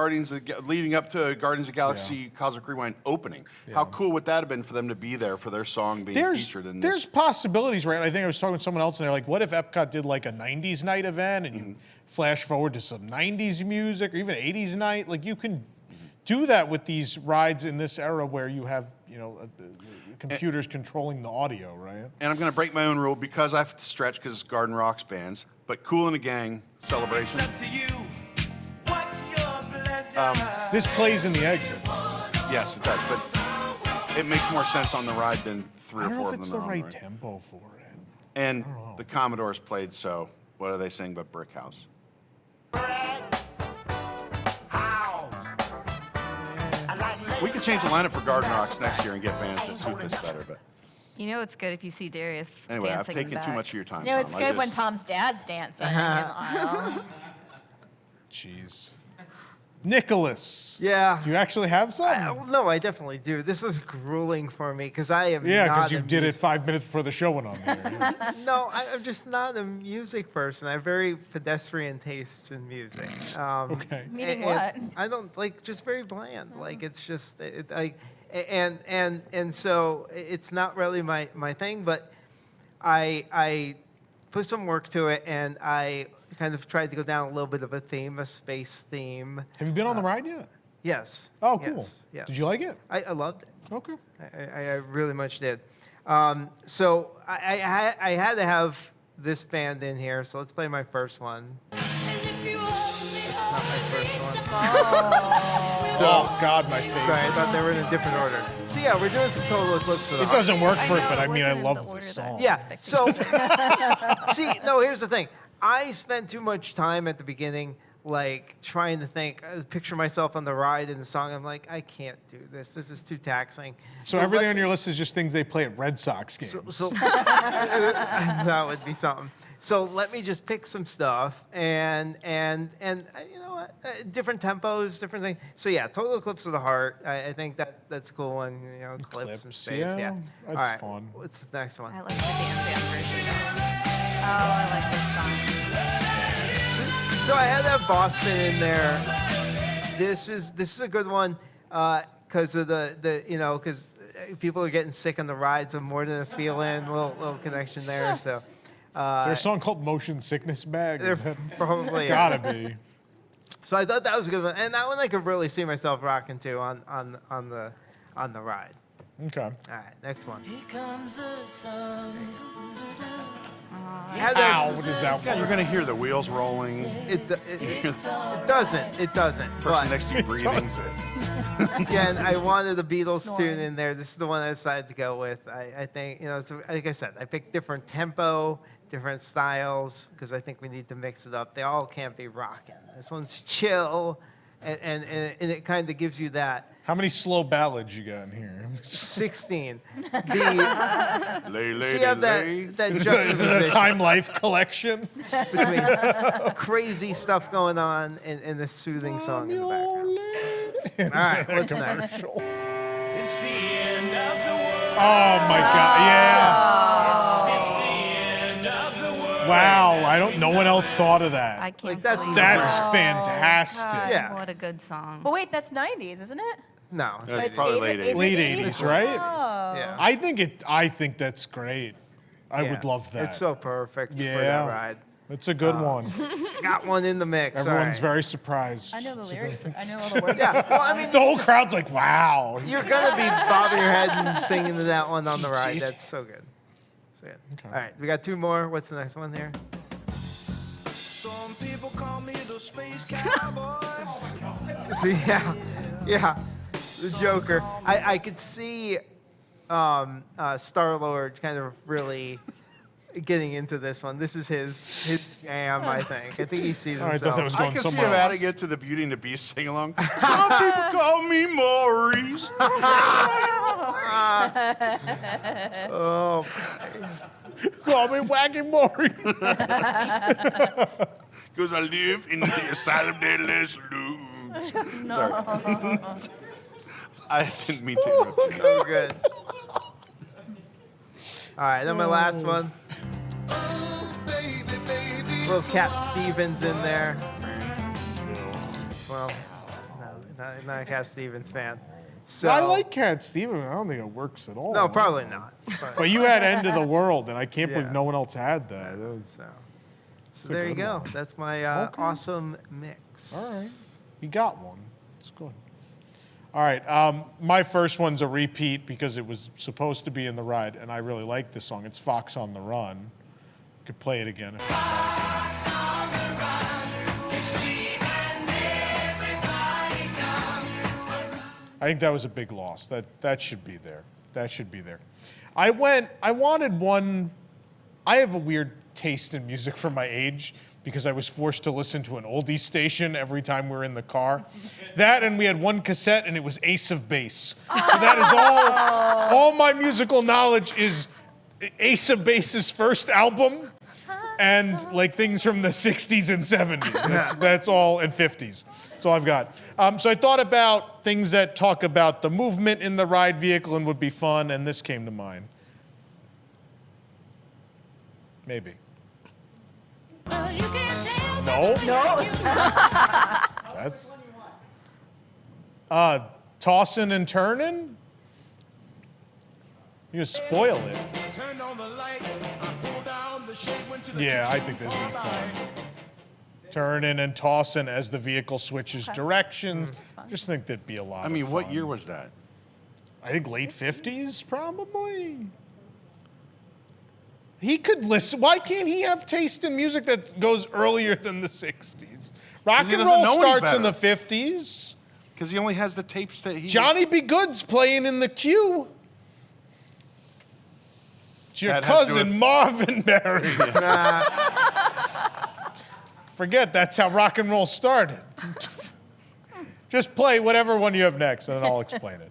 leading up to Guardians of the Galaxy Cosmic Rewind opening. How cool would that have been for them to be there for their song being featured in this? There's possibilities, right? I think I was talking with someone else, and they're like, what if EPCOT did like a 90s night event, and you flash forward to some 90s music, or even 80s night? Like, you can do that with these rides in this era where you have, computers controlling the audio, right? And I'm going to break my own rule because I have to stretch because it's Garden Rocks bands, but Kool and the Gang, Celebration. This plays in the exit. Yes, it does, but it makes more sense on the ride than three I or don't four know of if them. it's the right tempo for it. And the Commodores played, so what are they saying but Brick House? We could change the lineup for Garden Rocks next year and get bands that suit this better, but You know it's good if you see Darius anyway, I've dancing in taken the too back. much of your time. No, it's Tom. good when Tom's dad's dancing in the aisle. Jeez. Nicholas. Yeah. Do you actually have some? No, I definitely do. This was grueling for me because I am Yeah, not because you a did it music- 5 minutes before the show went on there. No, I'm just not a music person. I have very pedestrian tastes in music. Okay. Meaning and I don't like just very bland. Like it's just and so it's not really my thing. But I put some work to it, and I kind of tried to go down a little bit of a theme, a space theme. Have you been on the ride yet? Yes. Oh, cool. Yes. Did you like it? I loved it. Okay. I really much did. So I had to have this band in here, so let's play my first one. It's not my first one. Oh, God, my face. Sorry, I thought they were in a different order. So yeah, we're doing some Total Eclipse of the It Heart. doesn't work for it, but I mean, I love the song. Yeah. So, see, no, here's the thing. I spent too much time at the beginning, like trying to picture myself on the ride in the song. I'm like, I can't do this. This is too taxing. So everything on your list is just things they play at Red Sox games. So that would be something. So let me just pick some stuff and you know what? Different tempos, different things. So yeah, Total Eclipse of the Heart. I think that's a cool one. You know, Eclipse in space. Yeah, that's all right. fun. What's the next one? I like the Dance Dance version. Oh, I like this song. So I had that Boston in there. This is a good one because of because people are getting sick on the ride, so more than a feeling, little connection there. So. Is there a song called Motion Sickness Bag? There probably gotta be. So I thought that was a good one, and that one I could really see myself rocking to on the ride. Okay. All right, next one. Here comes the sun. Ow, what is that one? You're going to hear the wheels rolling. It doesn't. It doesn't. Person But next to you breathing. again, I wanted the Beatles tune in there. This is the one I decided to go with. I think like I said, I picked different tempo, different styles because I think we need to mix it up. They all can't be rocking. This one's chill, and it kind of gives you that How many slow ballads you got in here? 16. Lay, See how that Is this a juxtaposition Time Life collection? between crazy stuff going on and the soothing song in the background. All right, what's next? It's the end of the world. Oh my God! Yeah. It's the end of the world. Wow! No one else thought of that. I can't. that's believe That's that. fantastic. Yeah. What a good song. But wait, that's 90s, isn't it? No, It's probably late Is 80s. it Late 80s? 80s, right? Oh. Yeah. I think that's great. I Yeah. would love that. It's so perfect for that Yeah. ride. It's a good one. Got one in the mix. all Everyone's right. very surprised. I know the lyrics. I know all the words. Yeah, to this well, song. I mean, The whole crowd's like, "Wow!" you're gonna be bobbing your head and singing to that one on the ride. That's so good. So good. All right, we got two more. What's the next one here? Some people call me the space cowboy. So yeah, the Joker. I could see Star-Lord kind of really getting into this one. This is his jam, I think. I think he sees Oh, I himself. thought that was I going can see somewhere him else. adding it to the Beauty and the Beast sing along. Some people call me Maurice. Oh, Call me Wacky Maury. Because I live in the asylum they let loose. Sorry. I didn't mean to interrupt you. so good. All right, then my last one. Little Cat Stevens in there. Well, no, not a Cat Stevens fan. So I like Cat Stevens. I don't think it works at all. No, probably not. But you had End of the World, and I can't believe Yeah. no one else had that. So a there you good go. one. That's my awesome mix. All right. You got one. It's good. All right. My first one's a repeat because it was supposed to be in the ride, and I really like this song. It's Fox on the Run. You could play it again. If you'd like. I think that was a big loss. That should be there. That should be there. I wanted one. I have a weird taste in music for my age because I was forced to listen to an oldie station every time we were in the car. That, and we had one cassette, and it was Ace of Base. So that is all my musical knowledge is Ace of Base's first album and like things from the 60s and 70s. That's all, and 50s. That's all I've got. So I thought about things that talk about the movement in the ride vehicle and would be fun, and this came to mind. Maybe. No. That's tossing and turning. You spoil it. Yeah, I think this would be fun. Turning and tossing as the vehicle switches directions. Just think that'd be a lot. I mean, of what fun. year was that? I think late 50s, probably. He could listen. Why can't he have taste in music that goes earlier than the 60s? Rock he and doesn't roll know any starts in the better. 50s. Because he only has the tapes that he... Johnny B. Good's playing in the queue. It's your That has to do cousin with- Marvin Berry. Forget that's how rock and roll started. Just play whatever one you have next, and then I'll explain it.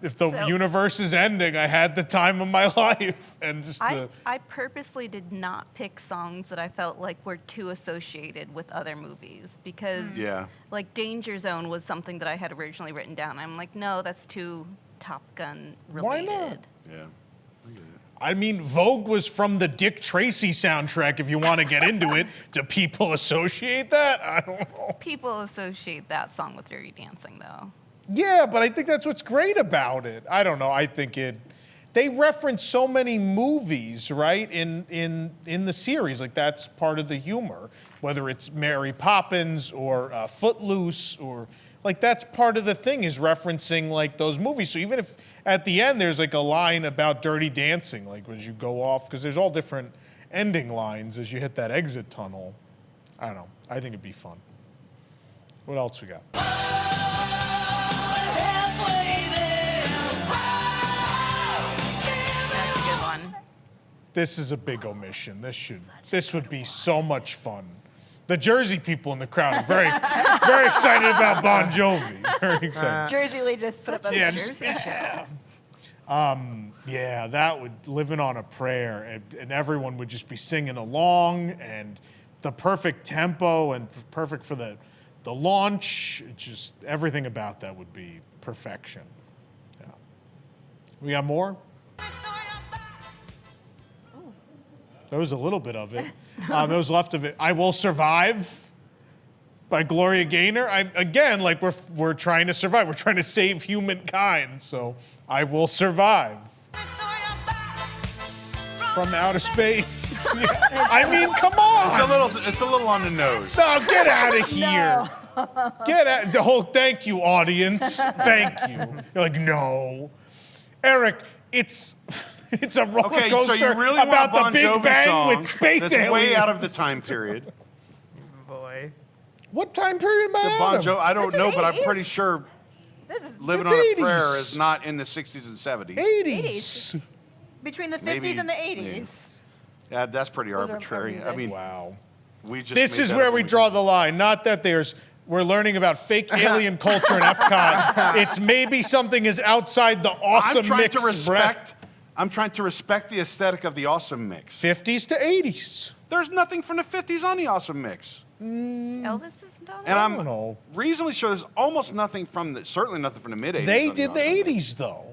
If the So- universe is ending, I had the time of my life, and just the. I purposely did not pick songs that I felt like were too associated with other movies because, Yeah. like Danger Zone was something that I had originally written down. I'm like, no, that's too Top Gun related. Why not? Yeah. I mean, Vogue was from the Dick Tracy soundtrack, if you want to get into it. Do people associate that? I don't know. People associate that song with Dirty Dancing, though. Yeah, but I think that's what's great about it. I don't know. I think they reference so many movies, right, in the series. Like, that's part of the humor, whether it's Mary Poppins or Footloose or, like, that's part of the thing is referencing, like, those movies. So even if at the end there's, like, a line about Dirty Dancing, like, as you go off, because there's all different ending lines as you hit that exit tunnel. I don't know. I think it'd be fun. What else we got? That's a good one. This is a big omission. This would be so much fun. The Jersey people in the crowd are very, very excited about Bon Jovi. Very excited. Jersey Lee just put up a Jersey show. Yeah, that would Living on a Prayer, and everyone would just be singing along, and the perfect tempo, and perfect for the launch. Just everything about that would be perfection. Yeah. We got more? There was a little bit of it. There was left of it. I Will Survive by Gloria Gaynor. Again, like we're trying to survive. We're trying to save humankind. So I Will Survive. From outer space. I mean, come on. It's a little on the nose. No, get out of here. Get out. The whole thank you, audience. Thank you. You're like, no. Eric, it's a roller coaster so you really about want the a Bon Big Jovi Bang song with space that's aliens. way out of the time period. Boy. What time period am I The Bon out of? Jovi, I don't This is know, but I'm 80s. pretty sure Living It's on a 80s. Prayer is not in the 60s and 70s. 80s. Between the 50s Maybe, and the 80s. Yeah, that's pretty Those are arbitrary. music. I mean, wow. We just This made is that where up we when draw the line. Not that we're learning about fake alien culture in Epcot. It's maybe something is outside the awesome I'm trying mix. to respect. I'm trying to respect the aesthetic of the awesome mix. 50s to 80s. There's nothing from the 50s on the awesome mix. Elvis is done. And I I'm don't know. reasonably sure there's almost nothing from certainly nothing from the mid 80s. They on did the awesome mix. 80s though.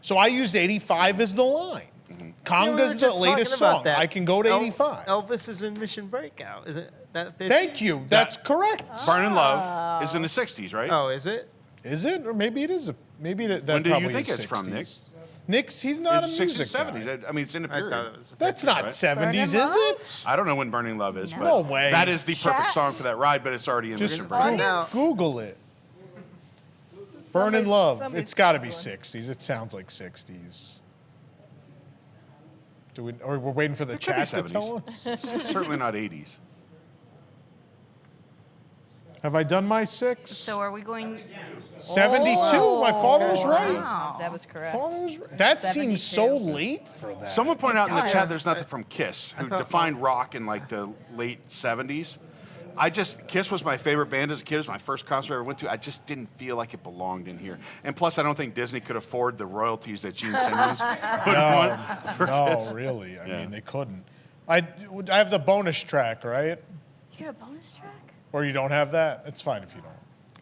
So I used 85 as the line. Yeah, we were Conga's the just latest talking about song. that. I can go to 85. Elvis is in Mission Breakout. Is it that 50s? Thank you. That's correct. Burning Love is in the 60s, right? Oh, is it? Is it? Or maybe it is. Maybe that When do you probably think is it's from, 60s. Nick? Nick's, he's not It's a 60s, music 70s. guy. I mean, it's in the I period. thought it was. That's not Right? 70s, is Love? it? I don't know when Burning Love is, but No way. that is the perfect Chat? song for that ride, but it's already in Just Mission Breakout. Now, Google it. Burning Love. It's got to be 60s. It sounds like 60s. Or we're waiting for the It could be chat to tell us? Certainly not 80s. Have I done my 6? So are we going? 72. My father's right. Wow. That was correct. Father's right. That seems so 72. late for that. Someone pointed out in the does. chat there's nothing from Kiss, who defined rock in like the late 70s. Kiss was my favorite band as a kid. It was my first concert I ever went to. I just didn't feel like it belonged in here. And plus, I don't think Disney could afford the royalties that Gene Simmons would want for Kiss. No, really. I Yeah. mean, they couldn't. I have the bonus track, right? You get a bonus track? Or you don't have that? It's fine if you don't.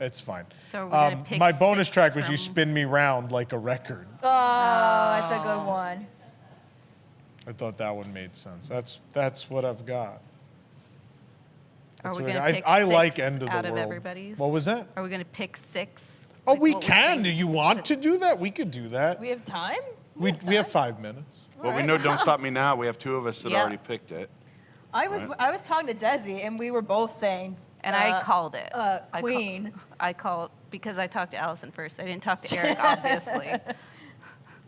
It's fine. So we're gonna pick my bonus 6 track was from- You Spin Me Round Like a Record. Oh, that's a good one. I thought that one made sense. That's what I've got. Are That's we what going I to got. pick I 6 like End of the out of World. everybody's? What was that? Are we going to pick 6? Oh, Like, we what can. think? Do you want to do that? We could do that. We have time? We have 5 minutes. Well, we know Don't Stop Me Now. We have 2 of us that Yeah. already picked it. I was talking to Desi, and we were both saying. And I called it. Queen. I called because I talked to Allison first. I didn't talk to Eric, obviously.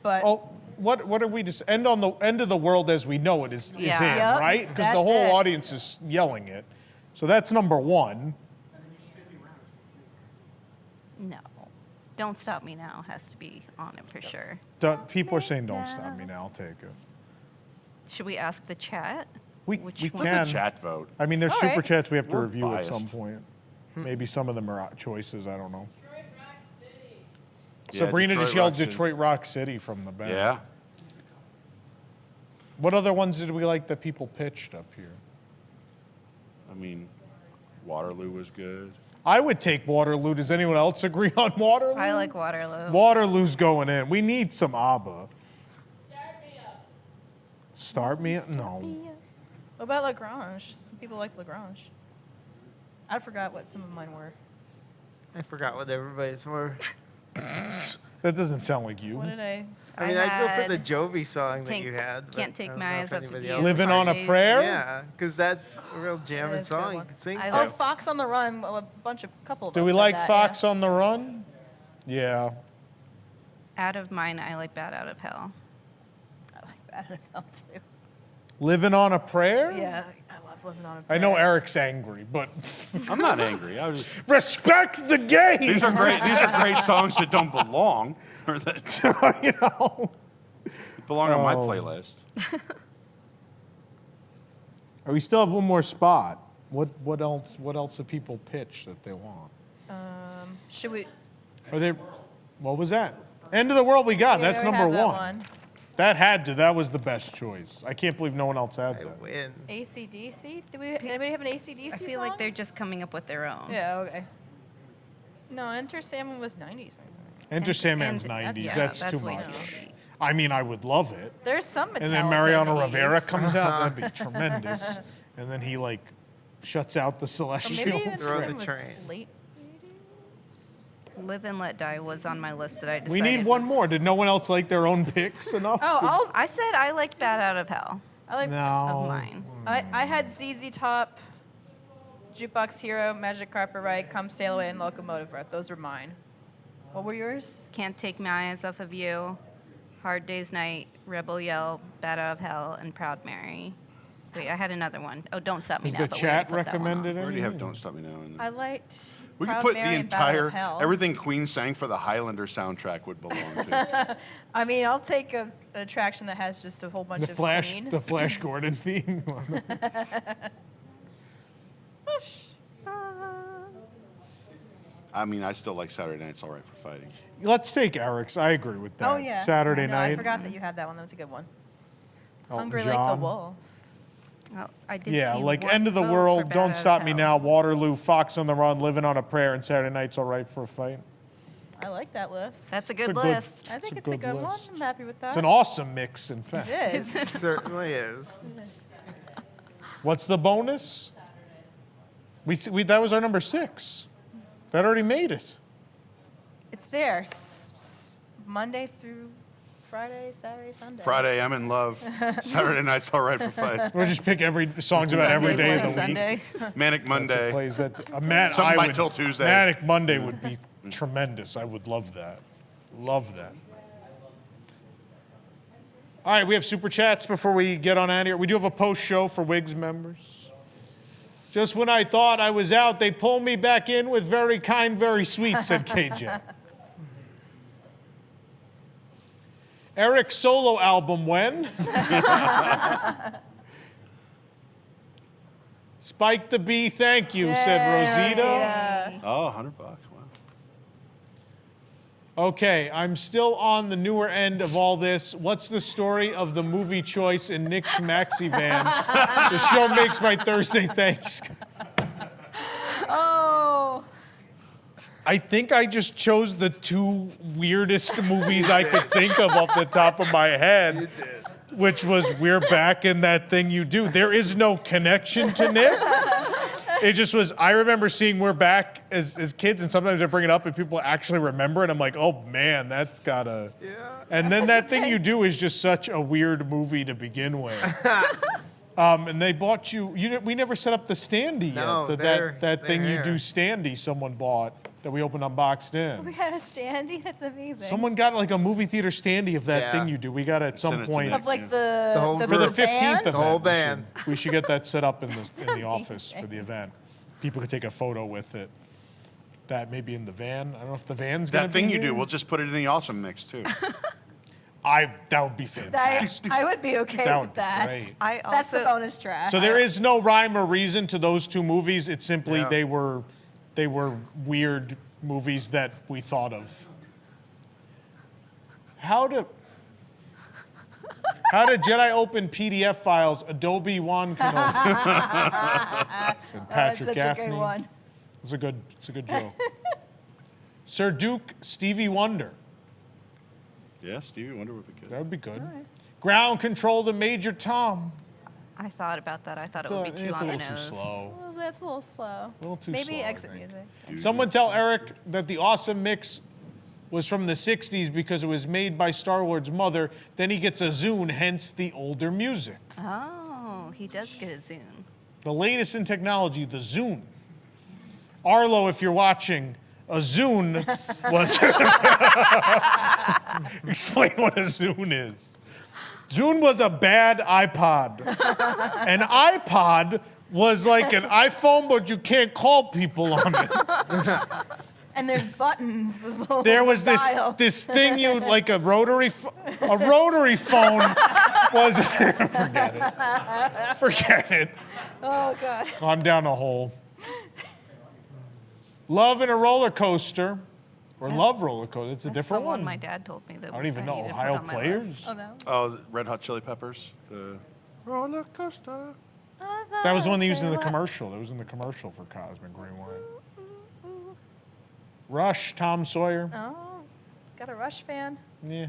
But Oh, what are we just end on the end of the world as we know it is Yeah. in, Yep, right? Because the that's whole it. audience is yelling it. So that's number 1. No. Don't Stop Me Now has to be on it for sure. People are saying don't stop me now. I'll take it. Should we ask the chat? We Which can. one? Chat vote. I mean, there's All super right. chats we have to We're review biased. at some point. Maybe some of them are choices. I don't know. Yeah, Sabrina Detroit just yelled Rock City. Detroit Rock City from the back. Yeah. What other ones did we like that people pitched up here? I mean, Waterloo was good. I would take Waterloo. Does anyone else agree on Waterloo? I like Waterloo. Waterloo's going in. We need some ABBA. Start me up? No. what about Lagrange? Some people like Lagrange. I forgot what some of mine were. I forgot what everybody's were. That doesn't sound like you. What did I? I mean, I'd go for the had Jovi song that Can't- you had. but Can't Take I don't My know Eyes if Off of anybody You. else- Living on a Parties. Prayer? Yeah, because that's a real jamming That's a good song. You one. can sing I to. Oh, love- Fox on the Run. Well, couple of Do us we said like that, Fox yeah. on the Run? Yeah. Out of Mine, I like Bad Out of Hell. I like Bad Out of Hell too. Living on a Prayer? Yeah, I love Living on a I know Prayer. Eric's angry, but I'm not angry. I was just, respect the game. these are great. These are great songs that don't belong, or that you know. belong on my Oh. playlist. We still have one more spot. What else do people pitch that they want? Should we? What was that? End of the World we got. Yeah, That's we number have that one. That was the best choice. I can't believe no one else had that. Win. AC/DC? Anybody have an AC/DC I feel song? like they're just coming up with their own. Yeah, okay. No, Enter Sandman was 90s. Enter Sandman's 90s. That's too way much. too late. I mean, I would love it. There's some Metallica. And then Mariano in the Rivera 80s. comes out. That'd be tremendous. And then he like shuts out the Or celestial. maybe Enter Sandman was late. Live and Let Die was on my list that I decided. We need one more. Did no one else like their own picks enough? I said I liked Bat Out of Hell. I like No. Of mine. I had ZZ Top, Jukebox Hero, Magic Carpet Ride, Come Sail Away, and Locomotive Breath. Those were mine. What were yours? Can't Take My Eyes Off of You, Hard Day's Night, Rebel Yell, Bat Out of Hell, and Proud Mary. Wait, I had another one. Oh, Don't Stop Me Is Now. the but we already chat put that one on. recommended We already anything? have Don't Stop Me Now in there. I liked. We could Proud put Mary the and Battle entire, of Hell. everything Queen sang for the Highlander soundtrack would belong to. I mean, I'll take an attraction that has just a whole bunch The of Flash, Queen. the Flash Gordon theme. I mean, I still like Saturday Night's All Right for Fighting. Let's take Eric's. I agree with that. Oh yeah. Saturday I know, night. I forgot that you had that one. That was a good one. Elton Hungry Like John. the Wolf. Oh, I did Yeah, see like one End of the vote for World, Bat Don't Out of Stop Me Hell. Now, Waterloo, Fox on the Run, Living on a Prayer, and Saturday Night's All Right for a Fight. I like that list. That's a It's good a good- list. I think it's it's a a good good one. list. I'm happy with that. It's an awesome mix, in fact. It is. It certainly is. What's the bonus? That was our number 6. That already made it. It's there. Monday through Friday, Saturday, Sunday. Friday, I'm in love. Saturday Night's All Right for Fighting. We'll just pick songs about every day of the Sunday. week. Manic Monday. Plays that. Something by Till Tuesday. Manic Monday would be tremendous. I would love that. Love that. All right, we have super chats before we get on out of here. We do have a post show for WIGS members. Just when I thought I was out, they pulled me back in with very kind, very sweet, said KJ. Eric's solo album when? Spike the Bee, thank you, said Rosita. Oh, $100. Wow. Okay, I'm still on the newer end of all this. What's the story of the movie choice in Nick's maxi van? The show makes my Thursday thanks. Oh. I think I just chose the 2 weirdest movies I could think of off the top of my head, which was We're Back in That Thing You Do. There is no connection to Nick. It just was, I remember seeing We're Back as kids, and sometimes I bring it up and people actually remember, and I'm like, oh man, that's gotta. Yeah. And then That Thing You Do is just such a weird movie to begin with. And they bought we never set up the standee No, yet. That Thing You Do standee someone bought that we opened unboxed in. We had a standee. That's amazing. Someone got like a movie theater standee of That Yeah. Thing You Do. We got it at some Send it to point. me. Of like the whole For the group. 15th band? event. The whole we band. We should get that set up in the office for the event. People could take a photo with it. That maybe in the van. I don't know if the van's gonna That thing be you do, here. we'll just put it in the awesome mix too. That would be fantastic. I would be okay That would with be that. great. That's the bonus track. So there is no rhyme or reason to those 2 movies. It's simply Yeah. they were weird movies that we thought of. How do Jedi open PDF files? Adobe One can open. Said Patrick such Gaffney. a good one. It's a good joke. Sir Duke, Stevie Wonder. Yeah, Stevie Wonder would be good. That would be good. Ground Control to Major Tom. I thought about that. I thought it would be too It's on a the little too nose. slow. Well, that's a little slow. A little too Maybe slow, I exit think. music. Someone tell Eric that the awesome mix was from the 60s because it was made by Star-Lord's mother. Then he gets a Zune, hence the older music. Oh, he does get a Zune. The latest in technology, the Zune. Arlo, if you're watching, a Zune was... Explain what a Zune is. Zune was a bad iPod. An iPod was like an iPhone, but you can't call people on it. And there's buttons. There's little There was dial. this thing you like a rotary phone Was it? Forget it. Forget it. Oh, God. Gone down a hole. Love in a roller coaster. Or love roller coaster. It's a That's different the one one. my dad told me that I don't even know. need to put Ohio on my Players? list. Oh, no. Oh, the Red Hot Chili Peppers. The roller coaster. That was the one they used in the commercial. That was in the commercial for Cosmic Rewind. Rush, Tom Sawyer. Oh, got a Rush fan. Yeah.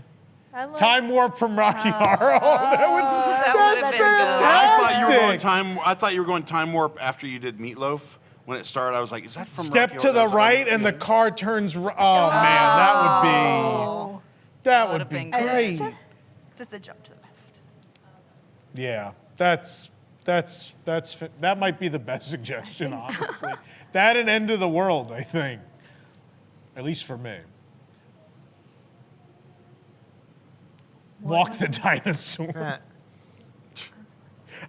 I love Time Warp from Rocky Horror. Oh, that's fantastic. I thought you were going Time Warp after you did Meatloaf. When it started, I was like, is that from Step Rocky to Horror? the right and the car turns. Oh, man, that would be great. It's just a jump to the left. Yeah, that might be the best suggestion, honestly. That and End of the World, I think. At least for me. Walk the Dinosaur.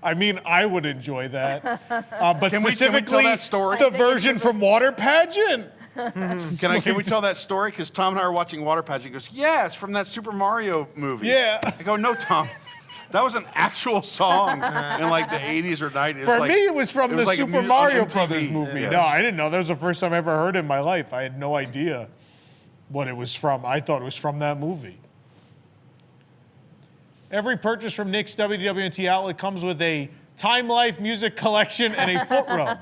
I mean, I would enjoy that. But Can we specifically, tell that story? the version from Water Pageant. Can we tell that story? Because Tom and I were watching Water Pageant. He goes, yeah, it's from that Super Mario movie. Yeah. I go, no, Tom. That was an actual song in like the 80s or 90s. For me, it was from the Super Mario Brothers movie. Yeah. No, I didn't know. That was the first time I ever heard it in my life. I had no idea what it was from. I thought it was from that movie. Every purchase from Nick's WDWNT outlet comes with a Time Life music collection and a foot rub.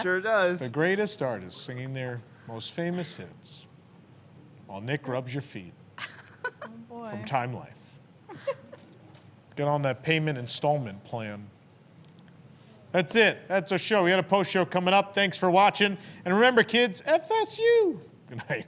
Sure does. The greatest artists singing their most famous hits while Nick rubs your feet. From Time Life. Get on that payment installment plan. That's it. That's our show. We got a post show coming up. Thanks for watching. And remember, kids, FSU. Good night.